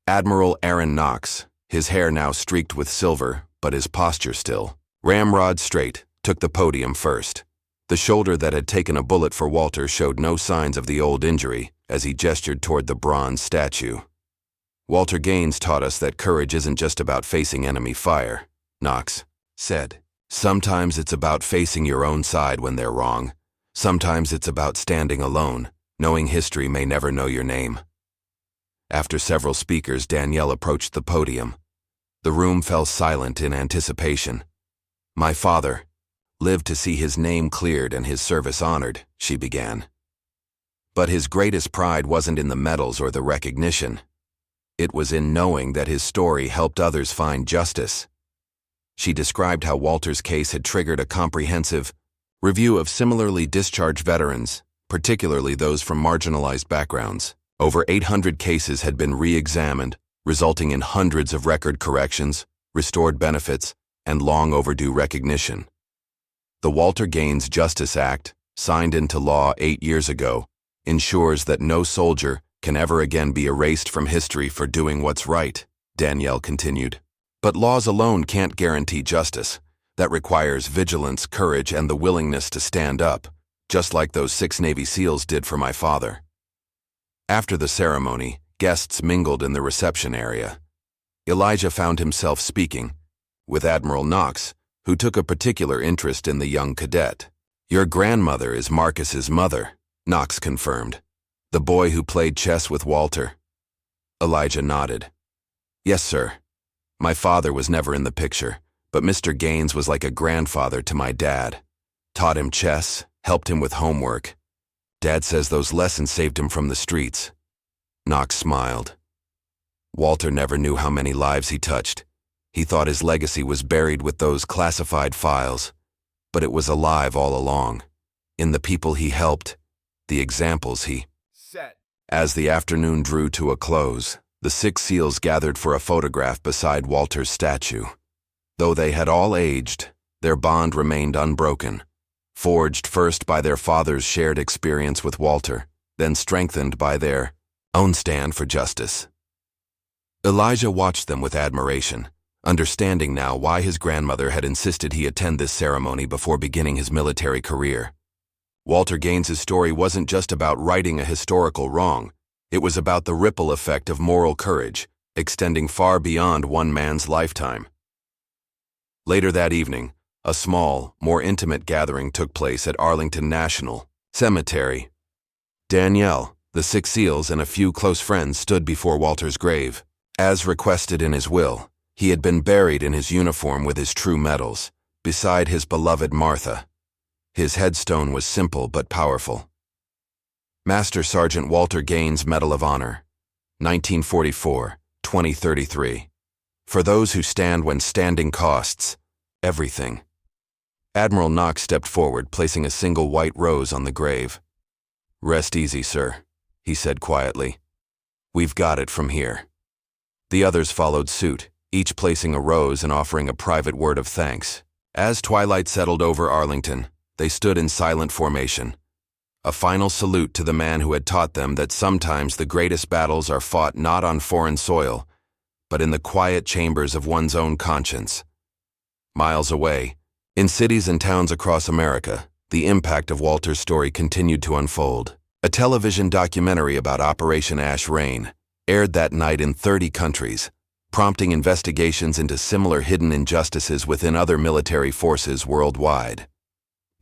Admiral Aaron Knox, his hair now streaked with silver, but his posture still ramrod straight, took the podium first. The shoulder that had taken a bullet for Walter showed no signs of the old injury as he gestured toward the bronze statue. "Walter Gaines taught us that courage isn't just about facing enemy fire," Knox said. "Sometimes it's about facing your own side when they're wrong. Sometimes it's about standing alone, knowing history may never know your name." After several speakers, Danielle approached the podium. The room fell silent in anticipation. "My father lived to see his name cleared and his service honored," she began. But his greatest pride wasn't in the medals or the recognition. It was in knowing that his story helped others find justice. She described how Walter's case had triggered a comprehensive review of similarly discharged veterans, particularly those from marginalized backgrounds. Over 800 cases had been re-examined, resulting in hundreds of record corrections, restored benefits, and long overdue recognition. The Walter Gaines Justice Act, signed into law 8 years ago, ensures that no soldier can ever again be erased from history for doing what's right, Danielle continued. But laws alone can't guarantee justice. That requires vigilance, courage, and the willingness to stand up, just like those 6 Navy SEALs did for my father. After the ceremony, guests mingled in the reception area. Elijah found himself speaking with Admiral Knox, who took a particular interest in the young cadet. "Your grandmother is Marcus's mother," Knox confirmed. "The boy who played chess with Walter." Elijah nodded. "Yes, sir. My father was never in the picture, but Mr. Gaines was like a grandfather to my dad. Taught him chess, helped him with homework. Dad says those lessons saved him from the streets." Knox smiled. "Walter never knew how many lives he touched. He thought his legacy was buried with those classified files, but it was alive all along, in the people he helped, the examples he set. As the afternoon drew to a close, the 6 SEALs gathered for a photograph beside Walter's statue. Though they had all aged, their bond remained unbroken, forged first by their father's shared experience with Walter, then strengthened by their own stand for justice. Elijah watched them with admiration, understanding now why his grandmother had insisted he attend this ceremony before beginning his military career. Walter Gaines's story wasn't just about righting a historical wrong. It was about the ripple effect of moral courage, extending far beyond one man's lifetime. Later that evening, a small, more intimate gathering took place at Arlington National Cemetery. Danielle, the 6 SEALs, and a few close friends stood before Walter's grave. As requested in his will, he had been buried in his uniform with his true medals, beside his beloved Martha. His headstone was simple but powerful. Master Sergeant Walter Gaines Medal of Honor, 1944-2033. For those who stand when standing costs everything. Admiral Knox stepped forward, placing a single white rose on the grave. "Rest easy, sir," he said quietly. "We've got it from here." The others followed suit, each placing a rose and offering a private word of thanks. As twilight settled over Arlington, they stood in silent formation. A final salute to the man who had taught them that sometimes the greatest battles are fought not on foreign soil, but in the quiet chambers of one's own conscience. Miles away, in cities and towns across America, the impact of Walter's story continued to unfold. A television documentary about Operation Ash Rain aired that night in 30 countries, prompting investigations into similar hidden injustices within other military forces worldwide.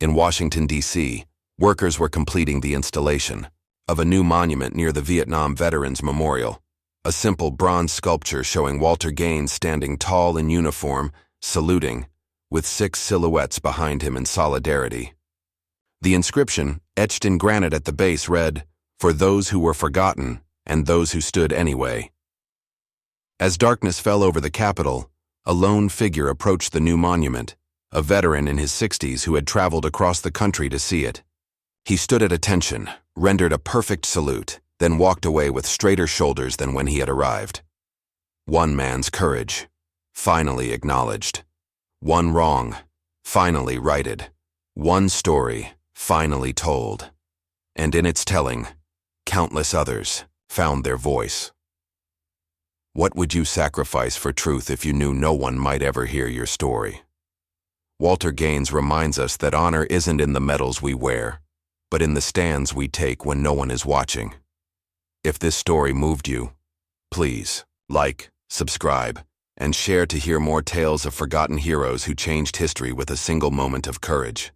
In Washington, D.C., workers were completing the installation of a new monument near the Vietnam Veterans Memorial, a simple bronze sculpture showing Walter Gaines standing tall in uniform, saluting, with 6 silhouettes behind him in solidarity. The inscription, etched in granite at the base, read, "For those who were forgotten and those who stood anyway." As darkness fell over the Capitol, a lone figure approached the new monument, a veteran in his 60s who had traveled across the country to see it. He stood at attention, rendered a perfect salute, then walked away with straighter shoulders than when he had arrived. One man's courage, finally acknowledged. One wrong, finally righted. One story, finally told. And in its telling, countless others found their voice. What would you sacrifice for truth if you knew no one might ever hear your story? Walter Gaines reminds us that honor isn't in the medals we wear, but in the stands we take when no one is watching. If this story moved you, please like, subscribe, and share to hear more tales of forgotten heroes who changed history with a single moment of courage.